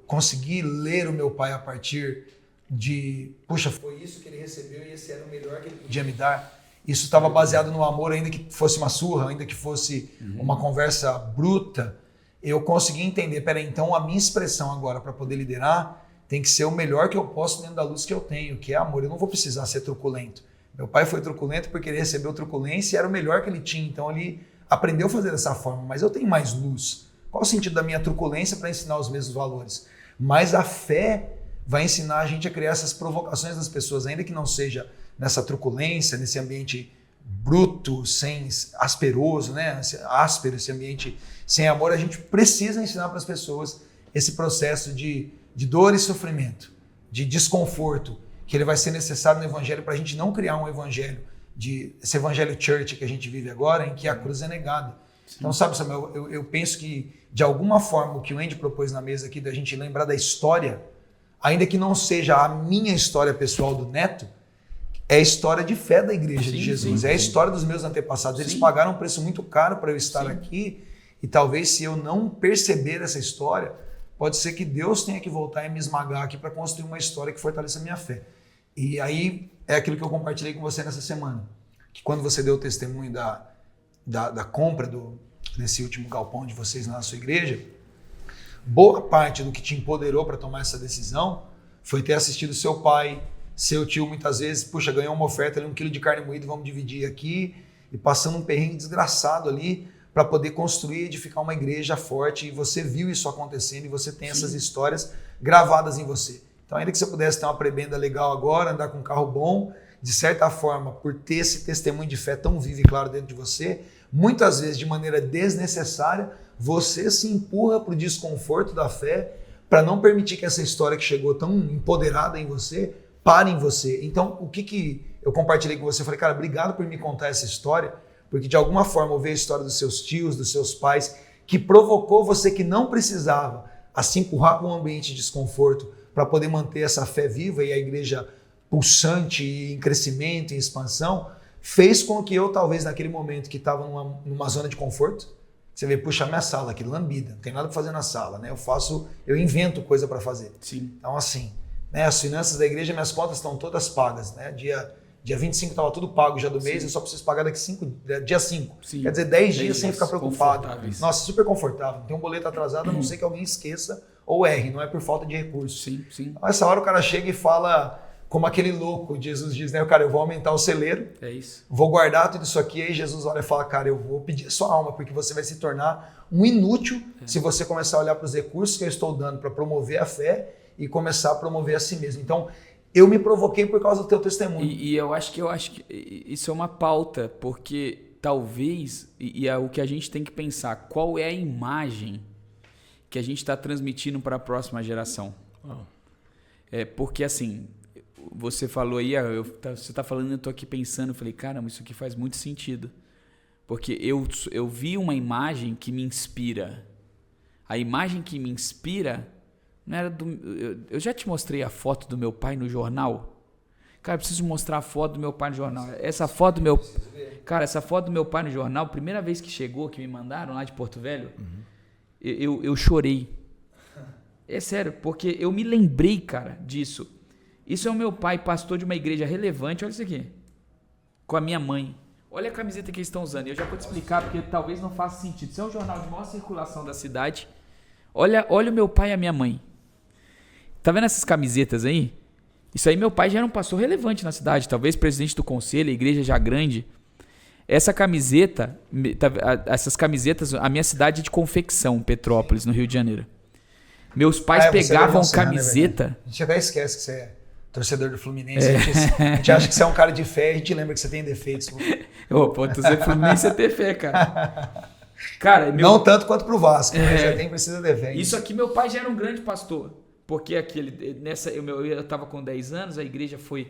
consegui ler o meu pai a partir de, puxa, foi isso que ele recebeu e esse era o melhor que ele podia me dar, isso estava baseado no amor, ainda que fosse uma surra, ainda que fosse uma conversa bruta, eu consegui entender, peraí, então a minha expressão agora para poder liderar tem que ser o melhor que eu posso dentro da luz que eu tenho, que é amor. Eu não vou precisar ser truculento. Meu pai foi truculento porque ele recebeu truculência e era o melhor que ele tinha, então ele aprendeu a fazer dessa forma, mas eu tenho mais luz. Qual o sentido da minha truculência para ensinar os mesmos valores? Mas a fé vai ensinar a gente a criar essas provocações das pessoas, ainda que não seja nessa truculência, nesse ambiente bruto, sem asperoso, né? Áspero, esse ambiente sem amor, a gente precisa ensinar para as pessoas esse processo de dor e sofrimento, de desconforto, que ele vai ser necessário no evangelho para a gente não criar um evangelho, esse evangelho church que a gente vive agora, em que a cruz é negada. Sim. Então, sabe, Samuel, eu penso que, de alguma forma, o que o Andy propôs na mesa aqui, da gente lembrar da história, ainda que não seja a minha história pessoal do Neto, é a história de fé da igreja de Jesus, é a história dos meus antepassados. Eles pagaram um preço muito caro para eu estar aqui, e talvez se eu não perceber essa história, pode ser que Deus tenha que voltar e me esmagar aqui para construir uma história que fortaleça a minha fé. E aí é aquilo que eu compartilhei com você nessa semana, que quando você deu o testemunho da compra desse último galpão de vocês na sua igreja, boa parte do que te empoderou para tomar essa decisão foi ter assistido seu pai, seu tio muitas vezes, puxa, ganhou uma oferta ali, 1 quilo de carne moída, vamos dividir aqui, e passando um perrengue desgraçado ali para poder construir e edificar uma igreja forte, e você viu isso acontecendo e você tem essas histórias gravadas em você. Então, ainda que você pudesse ter uma prebenda legal agora, andar com um carro bom, de certa forma, por ter esse testemunho de fé tão vivo e claro dentro de você, muitas vezes de maneira desnecessária, você se empurra para o desconforto da fé para não permitir que essa história que chegou tão empoderada em você, pare em você. Então, o que eu compartilhei com você? Eu falei, cara, obrigado por me contar essa história, porque de alguma forma eu vi a história dos seus tios, dos seus pais, que provocou você que não precisava a se empurrar para um ambiente de desconforto para poder manter essa fé viva e a igreja pulsante e em crescimento, em expansão, fez com que eu, talvez naquele momento que estava numa zona de conforto, você vê, puxa, minha sala aqui, lambida, não tem nada para fazer na sala, né? Eu invento coisa para fazer. Sim. Então assim, né, as finanças da igreja, minhas contas estão todas pagas, né? Dia 25 estava tudo pago já do mês, eu só preciso pagar daqui dia 5. Sim. Quer dizer, 10 dias sem ficar preocupado. Nossa, super confortável. Tem um boleto atrasado, a não ser que alguém esqueça ou erre, não é por falta de recursos. Sim, sim. Então, essa hora o cara chega e fala, como aquele louco, Jesus diz, né? Cara, eu vou aumentar o celeiro, vou guardar tudo isso aqui, aí Jesus olha e fala, cara, eu vou pedir a sua alma, porque você vai se tornar um inútil se você começar a olhar para os recursos que eu estou dando para promover a fé e começar a promover a si mesmo. Então, eu me provoquei por causa do teu testemunho. E eu acho que isso é uma pauta, porque talvez, e é o que a gente tem que pensar, qual é a imagem que a gente está transmitindo para a próxima geração. Porque assim, você falou aí, você está falando, eu estou aqui pensando, eu falei, caramba, isso aqui faz muito sentido. Porque eu vi uma imagem que me inspira. A imagem que me inspira não era eu já te mostrei a foto do meu pai no jornal? Cara, eu preciso mostrar a foto do meu pai no jornal. Essa foto do meu pai no jornal, primeira vez que chegou, que me mandaram lá de Porto Velho, eu chorei. É sério, porque eu me lembrei, cara, disso. Isso é o meu pai, pastor de uma igreja relevante, olha isso aqui. Com a minha mãe. Olha a camiseta que eles estão usando. Eu já vou te explicar, porque talvez não faça sentido. Isso é um jornal de maior circulação da cidade. Olha o meu pai e a minha mãe. Tá vendo essas camisetas aí? Isso aí, meu pai já era um pastor relevante na cidade, talvez presidente do conselho, a igreja já grande. Essas camisetas, a minha cidade é de confecção, Petrópolis, no Rio de Janeiro. Meus pais pegavam camiseta. Né, a gente até esquece que você é torcedor do Fluminense, a gente acha que você é um cara de fé, a gente lembra que você tem defeitos. Pô, torcer pro Fluminense é ter fé, cara. Cara, não tanto quanto pro Vasco, mas já precisa de fé. Isso aqui, meu pai já era um grande pastor. Porque eu estava com 10 anos, a igreja foi...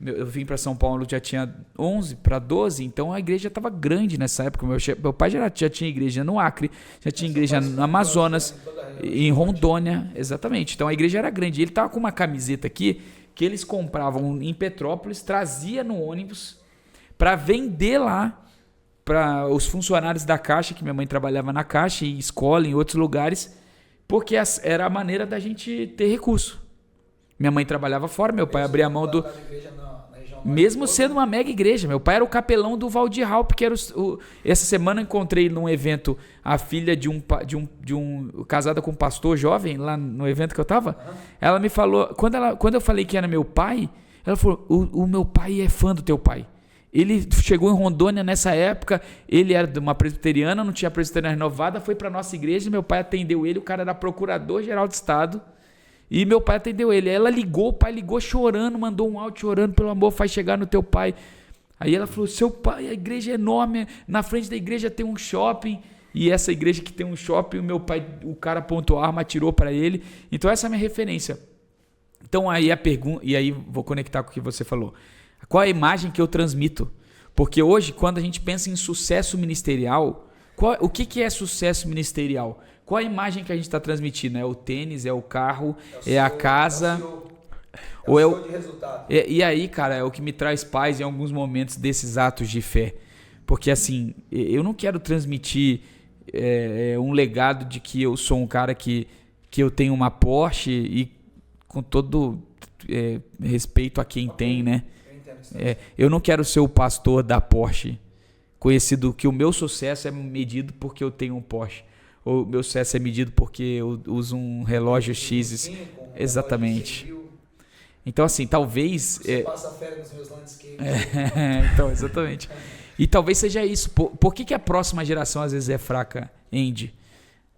Eu vim para São Paulo, já tinha 11 para 12, então a igreja estava grande nessa época. Meu pai já tinha igreja no Acre, já tinha igreja no Amazonas, em Rondônia, exatamente. Então a igreja era grande. Ele estava com uma camiseta aqui que eles compravam em Petrópolis, trazia no ônibus para vender lá para os funcionários da Caixa, que minha mãe trabalhava na Caixa, em escola, em outros lugares, porque era a maneira da gente ter recurso. Minha mãe trabalhava fora, meu pai abria a mão do... Mesmo sendo uma mega igreja, meu pai era o capelão do Valdir Halp, que era essa semana eu encontrei num evento a filha de um casada com um pastor jovem, lá no evento que eu tava. Ela me falou, quando eu falei que era meu pai, ela falou, o meu pai é fã do teu pai. Ele chegou em Rondônia nessa época, ele era de uma presbiteriana, não tinha presbiteriana renovada, foi para nossa igreja, meu pai atendeu ele, o cara era procurador-geral de Estado. E meu pai atendeu ele. Aí ela ligou, o pai ligou chorando, mandou um áudio chorando, pelo amor, faz chegar no teu pai. Aí ela falou, seu pai, a igreja é enorme, na frente da igreja tem um shopping, e essa igreja que tem um shopping, o meu pai, o cara apontou a arma, atirou para ele. Então essa é a minha referência. Então aí a pergunta, e aí vou conectar com o que você falou. Qual é a imagem que eu transmito? Porque hoje, quando a gente pensa em sucesso ministerial, o que é sucesso ministerial? Qual a imagem que a gente está transmitindo? É o tênis, é o carro, é a casa? Ou é o de resultado? E aí, cara, é o que me traz paz em alguns momentos desses atos de fé. Porque assim, eu não quero transmitir um legado de que eu sou um cara que eu tenho uma Porsche e com todo respeito a quem tem, né? Eu não quero ser o pastor da Porsche, conhecido que o meu sucesso é medido porque eu tenho um Porsche. O meu sucesso é medido porque eu uso um relógio X. Exatamente. Então, assim, talvez... Você passa férias nos meus landscapes. Então, exatamente. E talvez seja isso. Por que a próxima geração às vezes é fraca, Andy?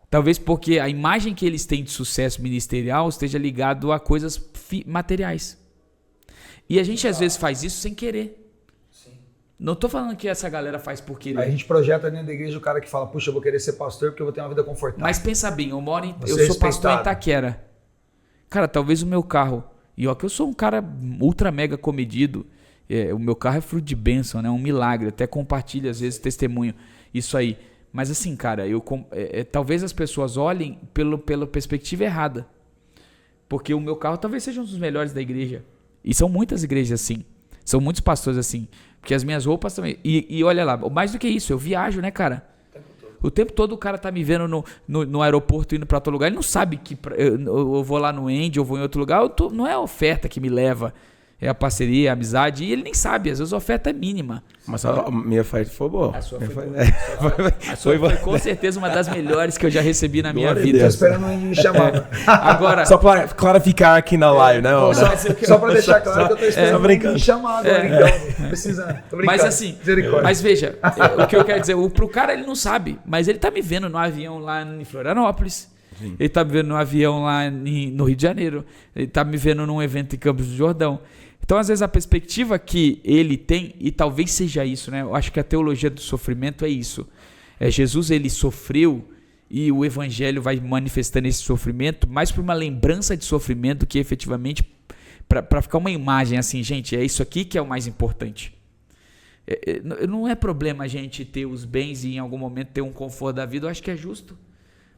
Talvez porque a imagem que eles têm de sucesso ministerial esteja ligado a coisas materiais. E a gente às vezes faz isso sem querer. Não tô falando que essa galera faz por querer. A gente projeta dentro da igreja o cara que fala, puxa, eu vou querer ser pastor porque eu vou ter uma vida confortável. Mas pensa bem, eu sou pastor em Itaquera. Cara, talvez o meu carro, e ó que eu sou um cara ultra mega comedido, o meu carro é fruto de bênção, né? Um milagre, até compartilho às vezes testemunho, isso aí. Mas assim, cara, talvez as pessoas olhem pela perspectiva errada. Porque o meu carro talvez seja um dos melhores da igreja. E são muitas igrejas assim. São muitos pastores assim. Porque as minhas roupas também... E olha lá, mais do que isso, eu viajo, né, cara? O tempo todo o cara tá me vendo no aeroporto indo pra outro lugar. Ele não sabe que eu vou lá no Andy, eu vou em outro lugar. Não é a oferta que me leva. É a parceria, a amizade. E ele nem sabe, às vezes a oferta é mínima. Mas a minha oferta foi boa. A sua foi boa. A sua foi com certeza uma das melhores que eu já recebi na minha vida. Tô esperando ele me chamar. Agora, só para clarificar aqui na live, né? Só para deixar claro que eu tô esperando ele me chamar agora, então. Precisa. Tô brincando. Mas assim, mas veja, o que eu quero dizer, pro cara ele não sabe, mas ele tá me vendo no avião lá em Florianópolis. Sim. Ele tá me vendo no avião lá no Rio de Janeiro. Ele tá me vendo num evento em Campos do Jordão. Então, às vezes, a perspectiva que ele tem, e talvez seja isso, né? Eu acho que a teologia do sofrimento é isso. Jesus, ele sofreu e o evangelho vai manifestando esse sofrimento mais por uma lembrança de sofrimento que efetivamente, para ficar uma imagem assim, gente, é isso aqui que é o mais importante. Não é problema a gente ter os bens e em algum momento ter um conforto da vida, eu acho que é justo.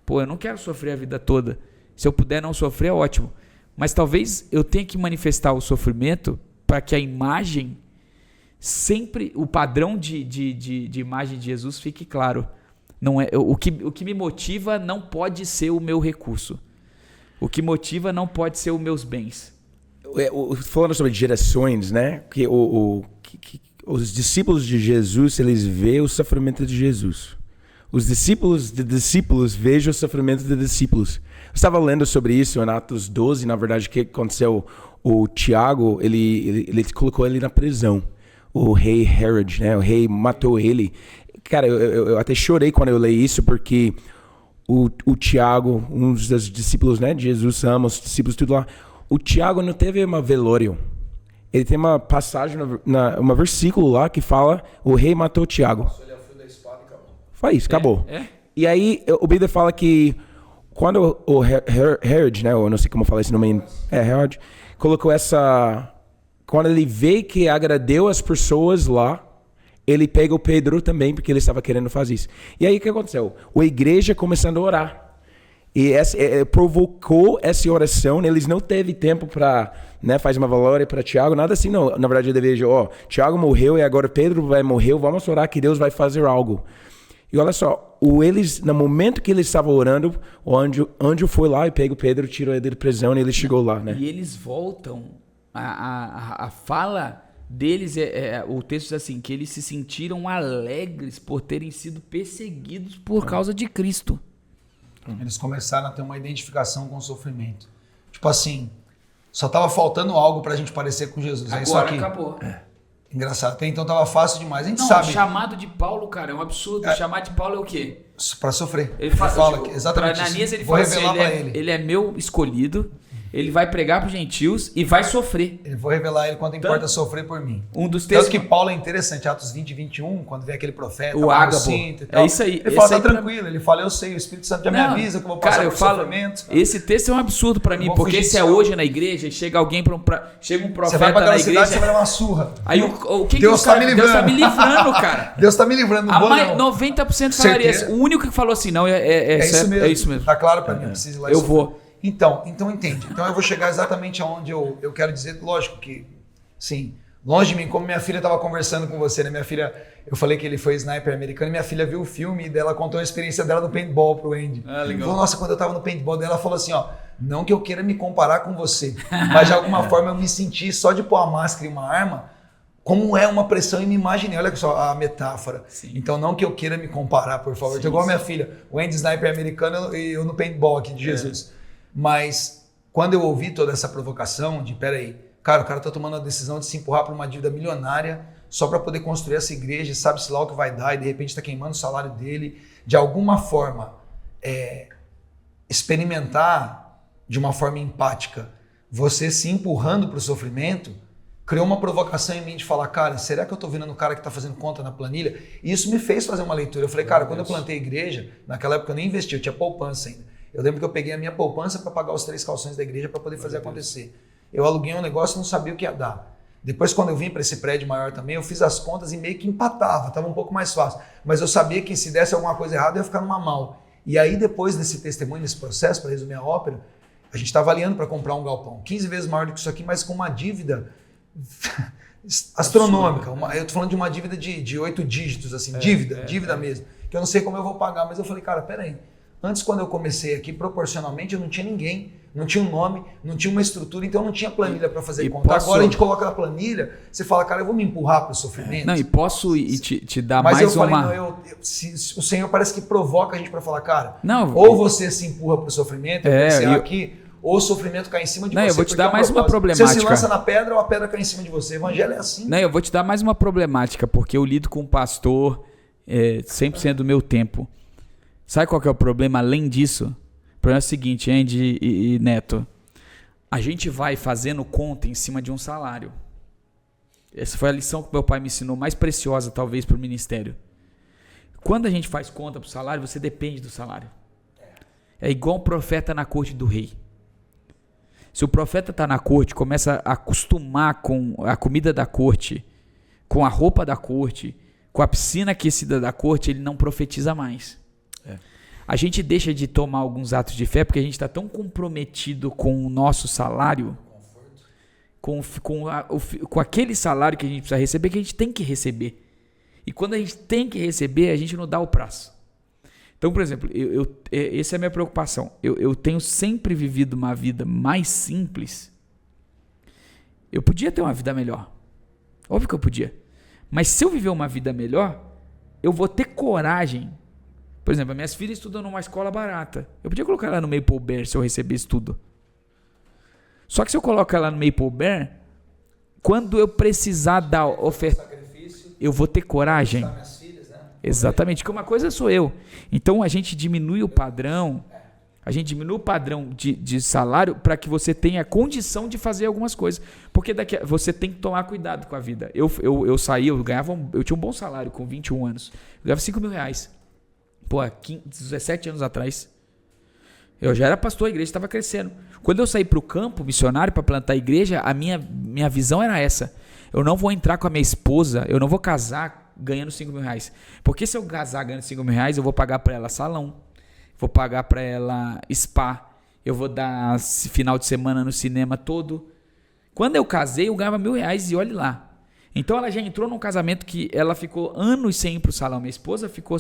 Pô, eu não quero sofrer a vida toda. Se eu puder não sofrer, é ótimo. Mas talvez eu tenha que manifestar o sofrimento para que a imagem, sempre, o padrão de imagem de Jesus fique claro. Não é, o que me motiva não pode ser o meu recurso. O que motiva não pode ser os meus bens. Falando sobre gerações, né? Que os discípulos de Jesus, eles veem o sofrimento de Jesus. Os discípulos de discípulos vejam o sofrimento de discípulos. Eu estava lendo sobre isso em Atos 12, na verdade, o que aconteceu? O Tiago, ele colocou ele na prisão. O rei Herod, né? O rei matou ele. Cara, eu até chorei quando eu li isso, porque o Tiago, um dos discípulos, né, de Jesus, ama os discípulos, tudo lá. O Tiago não teve uma velório ele tem uma passagem, um versículo lá que fala, o rei matou Tiago. Ele é o fio da espada e acabou. Foi isso, acabou. É? E aí o Bíblia fala que quando o Herod, né, eu não sei como falar esse nome, Herod, colocou essa... Quando ele vê que agradou as pessoas lá, ele pega o Pedro também, porque ele estava querendo fazer isso. E aí o que aconteceu? A igreja começando a orar. E provocou essa oração, né? Eles não teve tempo para, né, fazer uma glória para Tiago, nada assim, não. Na verdade, eu deveria, Tiago morreu e agora Pedro vai morrer, vamos orar que Deus vai fazer algo. E olha só, no momento que eles estavam orando, o anjo foi lá e pegou Pedro, tirou ele da prisão e ele chegou lá, né? E eles voltam, a fala deles, o texto diz assim, que eles se sentiram alegres por terem sido perseguidos por causa de Cristo. Eles começaram a ter uma identificação com o sofrimento. Tipo assim, só tava faltando algo pra gente parecer com Jesus. Agora é isso aqui. acabou. Engraçado, até então tava fácil demais. A gente Não, sabe. o chamado de Paulo, cara, é um absurdo. O chamado de Paulo é o quê? Pra sofrer. Ele fala que exatamente pra Ananias, isso. ele Vou fala assim, revelar pra ele. ele é meu escolhido, ele vai pregar para os gentios e vai sofrer. Eu vou revelar a ele quanto importa sofrer por mim. Um dos textos Tanto que Paulo é interessante, Atos 20 e 21, quando vem aquele profeta, o Ágabo, é isso aí. Ele fala, tá tranquilo, ele fala, eu sei, o Espírito Santo já me avisa que eu vou passar por sofrimento. Esse texto é um absurdo para mim, porque se é hoje na igreja, chega alguém chega um profeta você vai pra na igreja, cidade, você vai dar uma surra. Aí Deus tá me livrando. Deus tá me livrando, cara. Deus tá me livrando, não vou não. 90% falaria assim. O único que falou assim, não, é isso mesmo. Tá claro pra mim, preciso ir lá e eu sofrer. vou. Então entende. Então eu vou chegar exatamente aonde eu quero dizer, lógico que, sim, longe de mim, como minha filha estava conversando com você, né? Minha filha, eu falei que ele foi sniper americano, e minha filha viu o filme e dela contou a experiência dela no paintball pro Andy. Legal. Falou, nossa, quando eu tava no paintball dela, ela falou assim, não que eu queira me comparar com você, mas de alguma forma eu me senti só de pôr a máscara e uma arma, como é uma pressão e me imaginei, olha só a metáfora. Sim. Então não que eu queira me comparar, por favor. Igual a minha filha, o Andy sniper americano e eu no paintball aqui de Jesus. Mas quando eu ouvi toda essa provocação de, peraí, cara, o cara tá tomando a decisão de se empurrar para uma dívida milionária só para poder construir essa igreja, sabe-se lá o que vai dar, e de repente tá queimando o salário dele, de alguma forma experimentar de uma forma empática, você se empurrando para o sofrimento, criou uma provocação em mim de falar, cara, será que eu tô vendo o cara que tá fazendo conta na planilha? E isso me fez fazer uma leitura. Eu falei, cara, quando eu plantei a igreja, naquela época eu nem investi, eu tinha poupança ainda. Eu lembro que eu peguei a minha poupança para pagar os 3 calções da igreja para poder fazer acontecer. Eu aluguei um negócio e não sabia o que ia dar. Depois, quando eu vim para esse prédio maior também, eu fiz as contas e meio que empatava, estava um pouco mais fácil. Mas eu sabia que se desse alguma coisa errada, eu ia ficar numa mal. E aí, depois desse testemunho, desse processo, para resumir a ópera, a gente está avaliando para comprar um galpão 15 vezes maior do que isso aqui, mas com uma dívida astronômica. Eu estou falando de uma dívida de 8 dígitos, assim, dívida mesmo, que eu não sei como eu vou pagar, mas eu falei, cara, peraí. Antes, quando eu comecei aqui, proporcionalmente, eu não tinha ninguém, não tinha um nome, não tinha uma estrutura, então eu não tinha planilha para fazer conta. Agora a gente coloca na planilha, você fala, cara, eu vou me empurrar para o sofrimento. Não, e posso te dar mas mais uma... Mas eu falei, o Senhor parece que provoca a gente para falar, cara, não, ou você se empurra para o sofrimento, aqui, ou o sofrimento cai em cima de você. Eu vou te dar mais uma problemática. Você se lança na pedra ou a pedra cai em cima de você. O evangelho é assim. Não, eu vou te dar mais uma problemática, porque eu lido com um pastor 100% do meu tempo. Sabe qual que é o problema além disso? O problema é o seguinte, Andy e Neto. A gente vai fazendo conta em cima de um salário. Essa foi a lição que meu pai me ensinou, mais preciosa talvez para o ministério. Quando a gente faz conta para o salário, você depende do salário. É igual um profeta na corte do rei. Se o profeta está na corte, começa a acostumar com a comida da corte, com a roupa da corte, com a piscina aquecida da corte, ele não profetiza mais. A gente deixa de tomar alguns atos de fé porque a gente está tão comprometido com o nosso salário, com aquele salário que a gente precisa receber, que a gente tem que receber. E quando a gente tem que receber, a gente não dá o prazo. Então, por exemplo, essa é a minha preocupação. Eu tenho sempre vivido uma vida mais simples. Eu podia ter uma vida melhor. Óbvio que eu podia. Mas se eu viver uma vida melhor, eu vou ter coragem. Por exemplo, as minhas filhas estudam numa escola barata. Eu podia colocar ela no Maple Bear se eu recebesse tudo. Só que se eu colocar ela no Maple Bear, quando eu precisar dar oferta, eu vou ter coragem. Exatamente, porque uma coisa sou eu. Então a gente diminui o padrão A gente diminui o padrão de salário para que você tenha condição de fazer algumas coisas. Porque você tem que tomar cuidado com a vida. Eu saí, eu tinha um bom salário com 21 anos. Eu ganhava R$5.000. Pô, 17 anos atrás. Eu já era pastor, a igreja estava crescendo. Quando eu saí para o campo missionário para plantar a igreja, a minha visão era essa. Eu não vou entrar com a minha esposa, eu não vou casar ganhando R$5.000. Porque se eu casar ganhando R$5.000, eu vou pagar para ela salão, vou pagar para ela spa, eu vou dar final de semana no cinema todo. Quando eu casei, eu ganhava R$1.000 e olhe lá. Então ela já entrou num casamento que ela ficou anos sem ir pro salão. Minha esposa ficou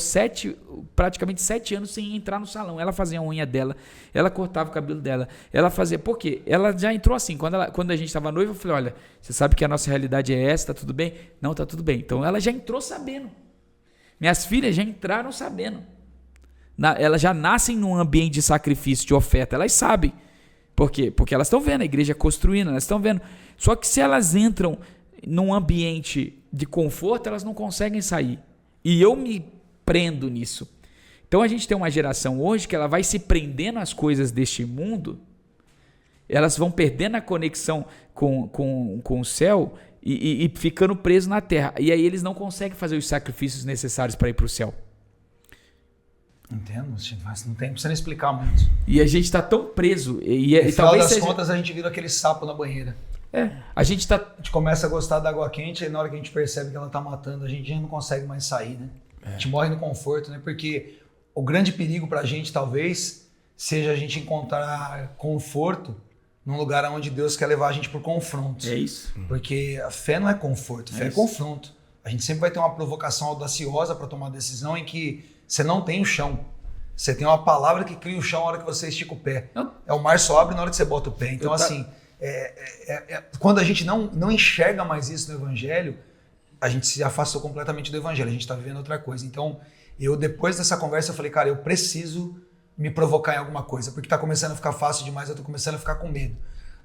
praticamente 7 anos sem entrar no salão. Ela fazia a unha dela, ela cortava o cabelo dela, ela fazia... Por quê? Ela já entrou assim. Quando a gente estava noiva, eu falei, olha, você sabe que a nossa realidade é essa, tá tudo bem? Não, tá tudo bem. Então ela já entrou sabendo. Minhas filhas já entraram sabendo. Elas já nascem num ambiente de sacrifício, de oferta. Elas sabem. Por quê? Porque elas estão vendo a igreja construindo, elas estão vendo. Só que se elas entram num ambiente de conforto, elas não conseguem sair. E eu me prendo nisso. Então a gente tem uma geração hoje que ela vai se prendendo às coisas deste mundo, elas vão perdendo a conexão com o céu e ficando presos na terra. E aí eles não conseguem fazer os sacrifícios necessários para ir para o céu. Entendo, mas não tem, precisa nem explicar muito. E a gente está tão preso. E no final das contas, a gente vira aquele sapo na banheira. A gente começa a gostar da água quente e na hora que a gente percebe que ela tá matando, a gente já não consegue mais sair, né? A gente morre no conforto, né? Porque o grande perigo pra gente, talvez, seja a gente encontrar conforto num lugar onde Deus quer levar a gente pro confronto. É isso. Porque a fé não é conforto, a fé é confronto. A gente sempre vai ter uma provocação audaciosa para tomar decisão em que você não tem o chão. Você tem uma palavra que cria o chão na hora que você estica o pé. É o mar só abre na hora que você bota o pé. Então, assim... quando a gente não enxerga mais isso no evangelho, a gente se afastou completamente do evangelho, a gente está vivendo outra coisa. Então, depois dessa conversa, eu falei, cara, eu preciso me provocar em alguma coisa, porque está começando a ficar fácil demais, eu estou começando a ficar com medo.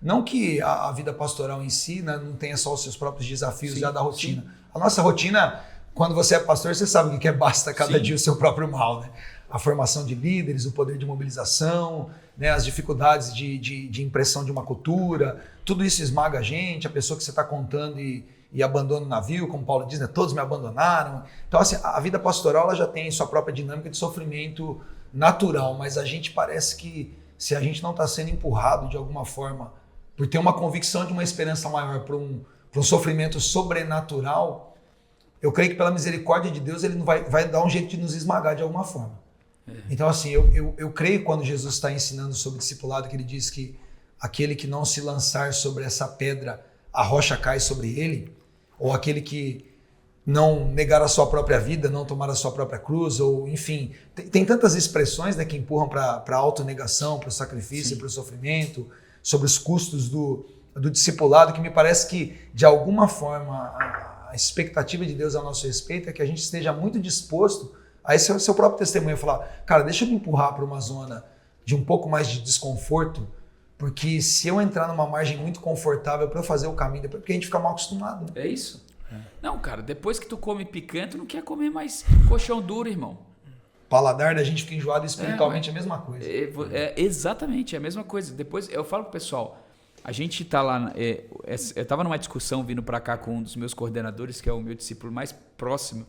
Não que a vida pastoral em si, né, não tenha só os seus próprios desafios já da rotina. Sim. A nossa rotina, quando você é pastor, você sabe o que é basta cada dia o seu próprio mal, né? A formação de líderes, o poder de mobilização, né, as dificuldades de impressão de uma cultura, tudo isso esmaga a gente, a pessoa que você está contando e abandona o navio, como Paulo diz, né, todos me abandonaram. Então, assim, a vida pastoral ela já tem sua própria dinâmica de sofrimento natural, mas a gente parece que se a gente não está sendo empurrado de alguma forma por ter uma convicção de uma esperança maior para um sofrimento sobrenatural, eu creio que pela misericórdia de Deus ele não vai dar um jeito de nos esmagar de alguma forma. Então, assim, eu creio quando Jesus está ensinando sobre discipulado, que ele diz que aquele que não se lançar sobre essa pedra, a rocha cai sobre ele, ou aquele que não negar a sua própria vida, não tomar a sua própria cruz, ou enfim, tem tantas expressões, né, que empurram para a autonegação, para o sacrifício, para o sofrimento, sobre os custos do discipulado, que me parece que, de alguma forma, a expectativa de Deus a nosso respeito é que a gente esteja muito disposto a esse seu próprio testemunho, falar, cara, deixa eu me empurrar para uma zona de um pouco mais de desconforto, porque se eu entrar numa margem muito confortável para eu fazer o caminho, depois porque a gente fica mal acostumado. Né? É isso. Não, cara, depois que tu come picante, tu não quer comer mais colchão duro, irmão. Paladar da gente fica enjoado, espiritualmente é a mesma coisa. Exatamente, é a mesma coisa. Depois eu falo pro pessoal, a gente tá lá, eu tava numa discussão vindo para cá com um dos meus coordenadores, que é o meu discípulo mais próximo,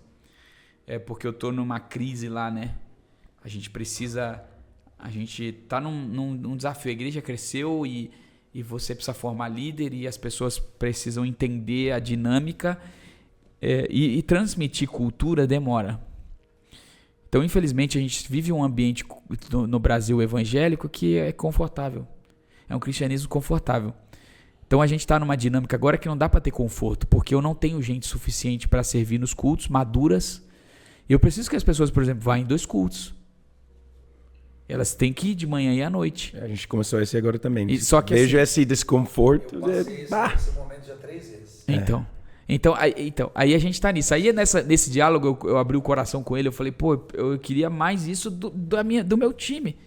porque eu tô numa crise lá, né? A gente tá num desafio. A igreja cresceu e você precisa formar líder e as pessoas precisam entender a dinâmica e transmitir cultura demora. Então, infelizmente, a gente vive um ambiente no Brasil evangélico que é confortável. É um cristianismo confortável. Então, a gente está numa dinâmica agora que não dá para ter conforto, porque eu não tenho gente suficiente para servir nos cultos, maduras. Eu preciso que as pessoas, por exemplo, vá em 2 cultos. Elas têm que ir de manhã e à noite. A gente começou esse agora também. Só que vejo esse desconforto. Eu passei esse momento já 3 vezes. Então, aí a gente está nisso. Aí nesse diálogo eu abri o coração com ele. Eu falei, pô, eu queria mais isso do meu time.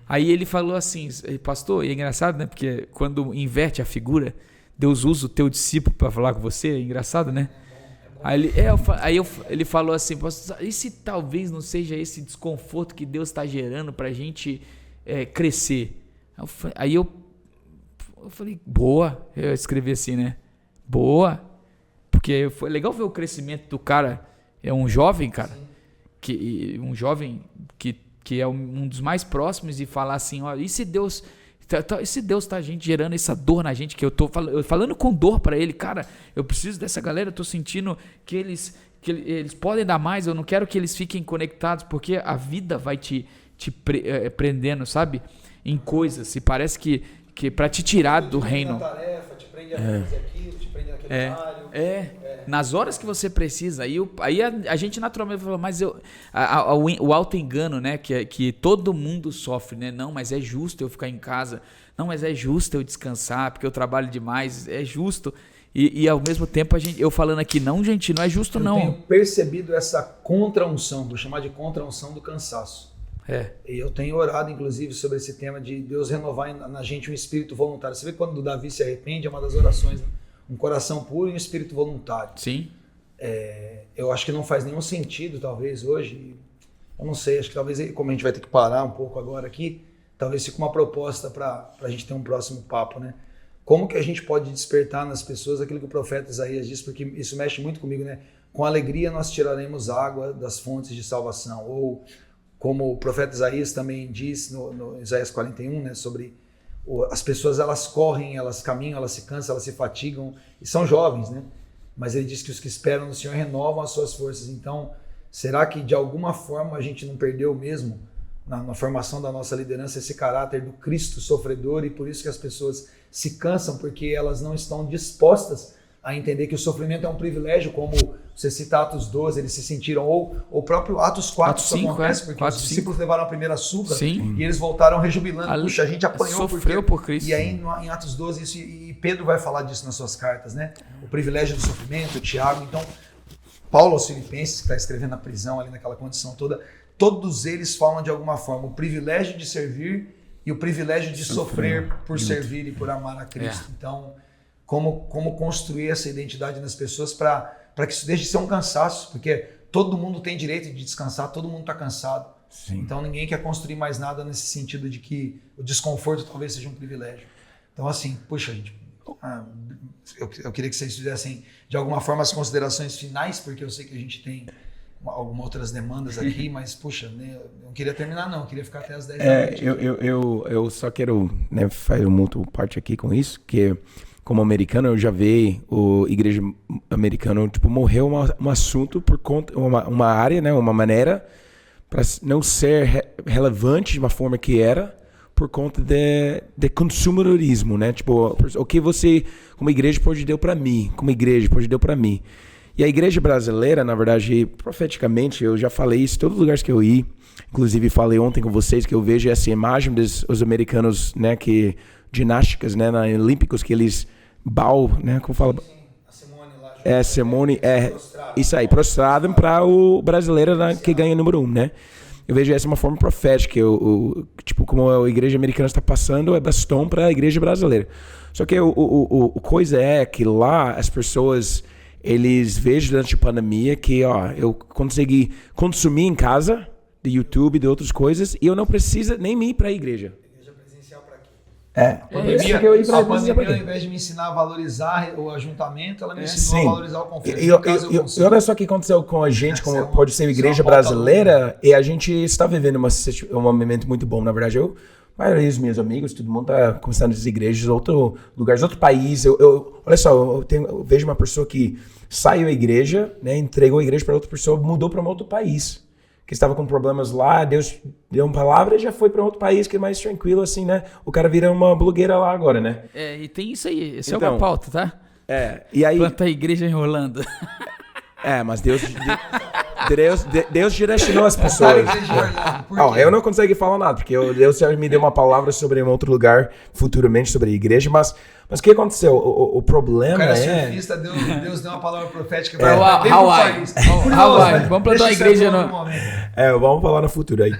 Aí ele falou assim, pastor, e é engraçado, né? Porque quando inverte a figura, Deus usa o teu discípulo para falar com você. É engraçado, né? Aí ele falou assim, e se talvez não seja esse desconforto que Deus está gerando para a gente crescer. Aí eu falei, boa. Eu escrevi assim, né? Boa. Porque foi legal ver o crescimento do cara. É um jovem, cara. Um jovem que é um dos mais próximos e falar assim, ó, e se Deus tá gerando essa dor na gente, que eu tô falando com dor pra ele, cara, eu preciso dessa galera, eu tô sentindo que eles podem dar mais, eu não quero que eles fiquem conectados, porque a vida vai te prendendo, sabe, em coisas, e parece que pra te tirar do reino. Tarefa, te prende a fazer aquilo, te prende naquele horário. Nas horas que você precisa, aí a gente naturalmente fala, mas o auto-engano, né, que todo mundo sofre, né, não, mas é justo eu ficar em casa, não, mas é justo eu descansar, porque eu trabalho demais, é justo, e ao mesmo tempo eu falando aqui, não, gente, não é justo não. Eu tenho percebido essa contra-unção, vou chamar de contra-unção do cansaço. E eu tenho orado, inclusive, sobre esse tema de Deus renovar na gente um espírito voluntário. Você vê quando o Davi se arrepende, é uma das orações, né? Um coração puro e um espírito voluntário. Sim. Eu acho que não faz nenhum sentido, talvez, hoje. Eu não sei, acho que talvez, como a gente vai ter que parar um pouco agora aqui, talvez fique uma proposta para a gente ter um próximo papo, né? Como que a gente pode despertar nas pessoas aquilo que o profeta Isaías diz, porque isso mexe muito comigo, né? Com alegria nós tiraremos água das fontes de salvação. Ou, como o profeta Isaías também diz no Isaías 41, né? Sobre as pessoas, elas correm, elas caminham, elas se cansam, elas se fatigam, e são jovens, né? Mas ele diz que os que esperam no Senhor renovam as suas forças. Então, será que de alguma forma a gente não perdeu mesmo na formação da nossa liderança esse caráter do Cristo sofredor, e por isso que as pessoas se cansam, porque elas não estão dispostas a entender que o sofrimento é um privilégio, como você cita Atos 12, eles se sentiram, ou o próprio Atos 4, isso acontece, porque os discípulos levaram a primeira surra e eles voltaram rejubilando. Puxa, a gente apanhou por Cristo. E aí em Atos 12, isso, e Pedro vai falar disso nas suas cartas, né? O privilégio do sofrimento, Tiago. Então, Paulo aos Filipenses, que está escrevendo na prisão, ali naquela condição toda, todos eles falam de alguma forma o privilégio de servir e o privilégio de sofrer por servir e por amar a Cristo. Então, como construir essa identidade nas pessoas para que isso deixe de ser um cansaço, porque todo mundo tem direito de descansar, todo mundo está cansado. Sim. Então ninguém quer construir mais nada nesse sentido de que o desconforto talvez seja um privilégio. Então assim, puxa, gente, eu queria que vocês fizessem de alguma forma as considerações finais, porque eu sei que a gente tem algumas outras demandas aqui, mas puxa, né, eu não queria terminar não, eu queria ficar até as 10 da noite. Eu só quero, né, fazer muito parte aqui com isso, que como americano, eu já vi o igreja americana, tipo, morreu um assunto por conta, uma área, né, uma maneira para não ser relevante de uma forma que era, por conta de consumerismo, né? Tipo, o que você, como igreja, pode dar para mim, como igreja, pode dar para mim. E a igreja brasileira, na verdade, profeticamente, eu já falei isso em todos os lugares que eu ia, inclusive falei ontem com vocês que eu vejo essa imagem dos americanos, né, que ginásticas, né, na Olímpicos, que eles né, como fala? A Simone lá. Isso aí, prostrado para o brasileiro, né, que ganha o número 1, né? Eu vejo essa uma forma profética, tipo, como a igreja americana está passando, é bastão para a igreja brasileira. Só que a coisa é que lá as pessoas, eles veem durante a pandemia que, eu consegui consumir em casa, de YouTube, de outras coisas, e eu não preciso nem ir para a igreja. A pandemia, ao invés de me ensinar a valorizar o ajuntamento, ela me ensinou a valorizar o conforto. E olha só o que aconteceu com a gente, como pode ser a igreja brasileira, e a gente está vivendo um momento muito bom. Na verdade, a maioria dos meus amigos, todo mundo está começando as igrejas, outros lugares, outro país. Olha só, eu vejo uma pessoa que saiu da igreja, né, entregou a igreja para outra pessoa, mudou para um outro país, que estava com problemas lá, Deus deu uma palavra e já foi para outro país que é mais tranquilo, assim, né? O cara vira uma blogueira lá agora, né? E tem isso aí, esse é uma pauta, tá? E aí... Planta a igreja enrolando. Mas Deus direcionou as pessoas. Eu não consigo falar nada, porque Deus já me deu uma palavra sobre um outro lugar, futuramente, sobre a igreja, mas o que aconteceu? O problema surfista, Deus deu uma palavra profética para Hawaii. Vamos plantar uma igreja vamos falar no futuro aí.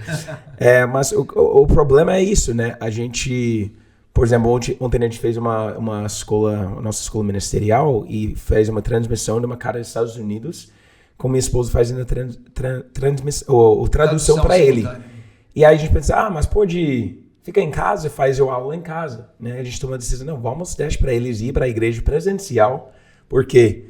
Mas o problema é isso, né? A gente, por exemplo, ontem a gente fez uma escola, nossa escola ministerial, e fez uma transmissão de uma cara dos Estados Unidos, com minha esposa fazendo a tradução para ele. E aí a gente pensa, mas pode fica em casa e faz a aula em casa, né? A gente toma a decisão, não, vamos deixar para eles ir para a igreja presencial, porque,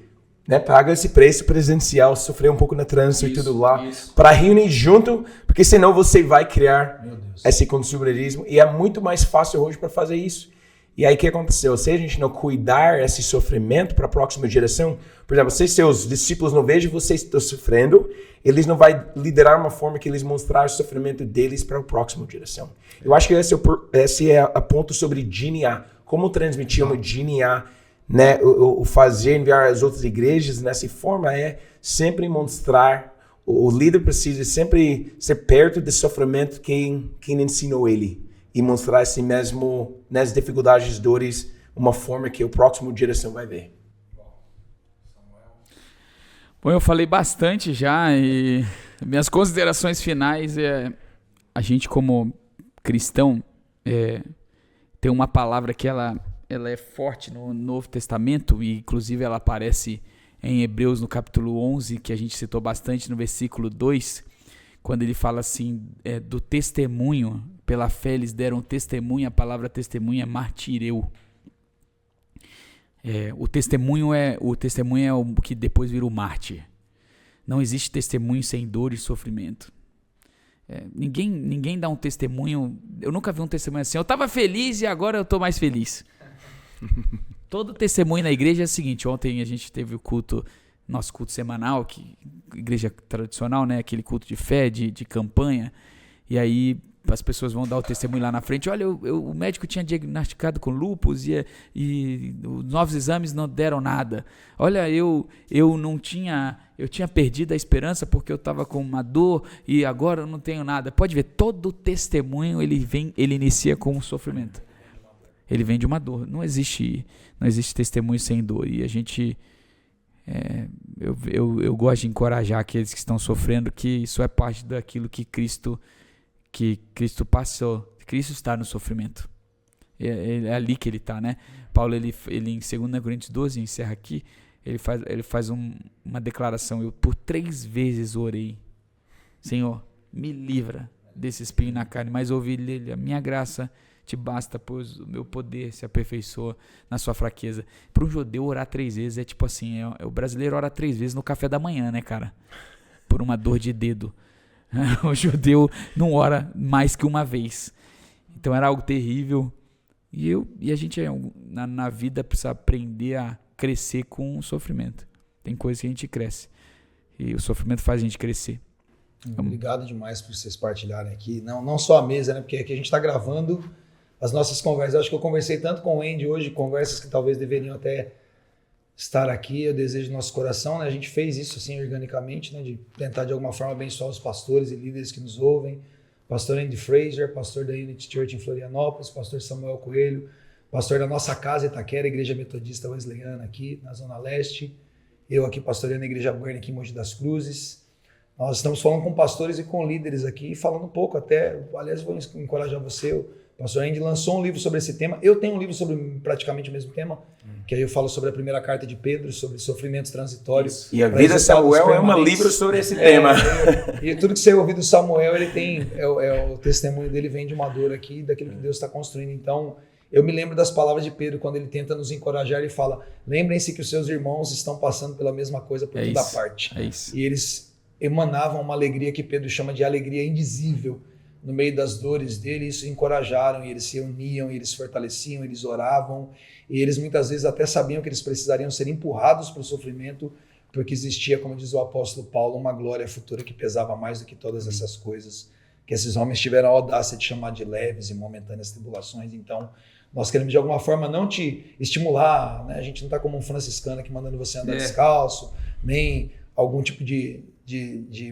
né, paga esse preço presencial, sofrer um pouco na trânsito e tudo lá, para reunir junto, porque senão você vai criar esse consumerismo, e é muito mais fácil hoje para fazer isso. E aí o que aconteceu? Se a gente não cuidar esse sofrimento para a próxima geração, por exemplo, se seus discípulos não vejam vocês estão sofrendo, eles não vão liderar uma forma que eles mostrar o sofrimento deles para a próxima geração. Eu acho que esse é o ponto sobre DNA. Como transmitir uma DNA, né? O fazer, enviar as outras igrejas nessa forma é sempre mostrar, o líder precisa sempre ser perto do sofrimento quem ensinou ele. E mostrar esse mesmo, nas dificuldades, dores, uma forma que a próxima geração vai ver. Bom, eu falei bastante já e minhas considerações finais é a gente como cristão tem uma palavra que ela é forte no Novo Testamento e inclusive ela aparece em Hebreus no capítulo 11, que a gente citou bastante no versículo 2, quando ele fala assim, do testemunho, pela fé eles deram testemunho, a palavra testemunho é martireu. O testemunho é o que depois vira o mártir. Não existe testemunho sem dor e sofrimento. Ninguém dá um testemunho, eu nunca vi um testemunho assim, eu estava feliz e agora eu estou mais feliz. Todo testemunho na igreja é o seguinte, ontem a gente teve o culto, nosso culto semanal, que igreja tradicional, né, aquele culto de fé, de campanha, e aí as pessoas vão dar o testemunho lá na frente, olha, o médico tinha diagnosticado com lúpus e os novos exames não deram nada, olha, eu tinha perdido a esperança porque eu estava com uma dor e agora eu não tenho nada. Pode ver, todo testemunho ele inicia com um sofrimento, ele vem de uma dor, não existe testemunho sem dor, e a gente eu gosto de encorajar aqueles que estão sofrendo, que isso é parte daquilo que Cristo passou. Cristo está no sofrimento. É ali que ele está, né? Paulo, ele em 2 Coríntios 12, encerra aqui, ele faz uma declaração. Eu por 3 vezes orei, Senhor, me livra desse espinho na carne, mas ouvi dele, a minha graça te basta, pois o meu poder se aperfeiçoa na sua fraqueza. Para um judeu orar 3 vezes é tipo assim, o brasileiro ora 3 vezes no café da manhã, né, cara? Por uma dor de dedo. O judeu não ora mais que uma vez. Então era algo terrível. E a gente na vida precisa aprender a crescer com o sofrimento. Tem coisas que a gente cresce. E o sofrimento faz a gente crescer. Obrigado demais por vocês partilharem aqui. Não só a mesa, né? Porque aqui a gente está gravando as nossas conversas. Eu acho que eu conversei tanto com o Andy hoje, conversas que talvez deveriam até estar aqui, eu desejo do nosso coração, né? A gente fez isso assim organicamente, né? De tentar de alguma forma abençoar os pastores e líderes que nos ouvem, pastor Andy Fraser, pastor da Unity Church em Florianópolis, pastor Samuel Coelho, pastor da nossa casa Itaquera, Igreja Metodista Wesleyana aqui na Zona Leste, eu aqui pastoreando a Igreja Burn aqui em Mogi das Cruzes. Nós estamos falando com pastores e com líderes aqui, falando um pouco até, aliás, vou encorajar você, o pastor Andy lançou um livro sobre esse tema, eu tenho um livro sobre praticamente o mesmo tema, que aí eu falo sobre a primeira carta de Pedro, sobre sofrimentos transitórios. E a vida de Samuel é um livro sobre esse tema. E tudo que você ouviu do Samuel, ele tem, o testemunho dele vem de uma dor aqui, daquilo que Deus está construindo. Então, eu me lembro das palavras de Pedro, quando ele tenta nos encorajar, ele fala, lembrem-se que os seus irmãos estão passando pela mesma coisa por toda parte. E eles emanavam uma alegria que Pedro chama de alegria indizível, no meio das dores dele, isso encorajaram, e eles se uniam, e eles fortaleciam, eles oravam, e eles muitas vezes até sabiam que eles precisariam ser empurrados para o sofrimento, porque existia, como diz o apóstolo Paulo, uma glória futura que pesava mais do que todas essas coisas, que esses homens tiveram a audácia de chamar de leves e momentâneas tribulações. Então, nós queremos de alguma forma não te estimular, né? A gente não está como um franciscano aqui mandando você andar descalço, nem algum tipo de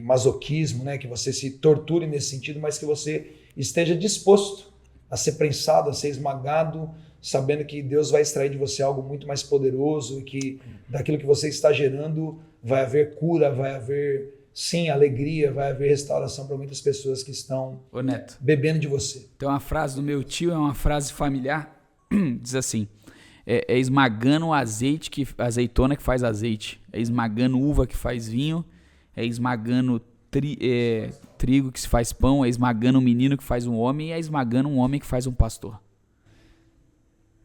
masoquismo, né? Que você se torture nesse sentido, mas que você esteja disposto a ser prensado, a ser esmagado, sabendo que Deus vai extrair de você algo muito mais poderoso e que daquilo que você está gerando vai haver cura, vai haver, sim, alegria, vai haver restauração para muitas pessoas que estão bebendo de você. Tem uma frase do meu tio, é uma frase familiar, diz assim, é esmagando azeitona que faz azeite, é esmagando uva que faz vinho, é esmagando trigo que se faz pão, é esmagando um menino que faz um homem e é esmagando um homem que faz um pastor.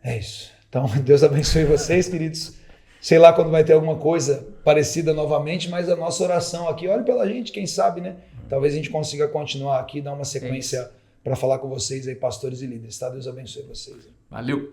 É isso. Então, Deus abençoe vocês, queridos. Sei lá quando vai ter alguma coisa parecida novamente, mas a nossa oração aqui, olhe pela gente, quem sabe, né? Talvez a gente consiga continuar aqui, dar uma sequência para falar com vocês aí, pastores e líderes, tá? Deus abençoe vocês. Valeu!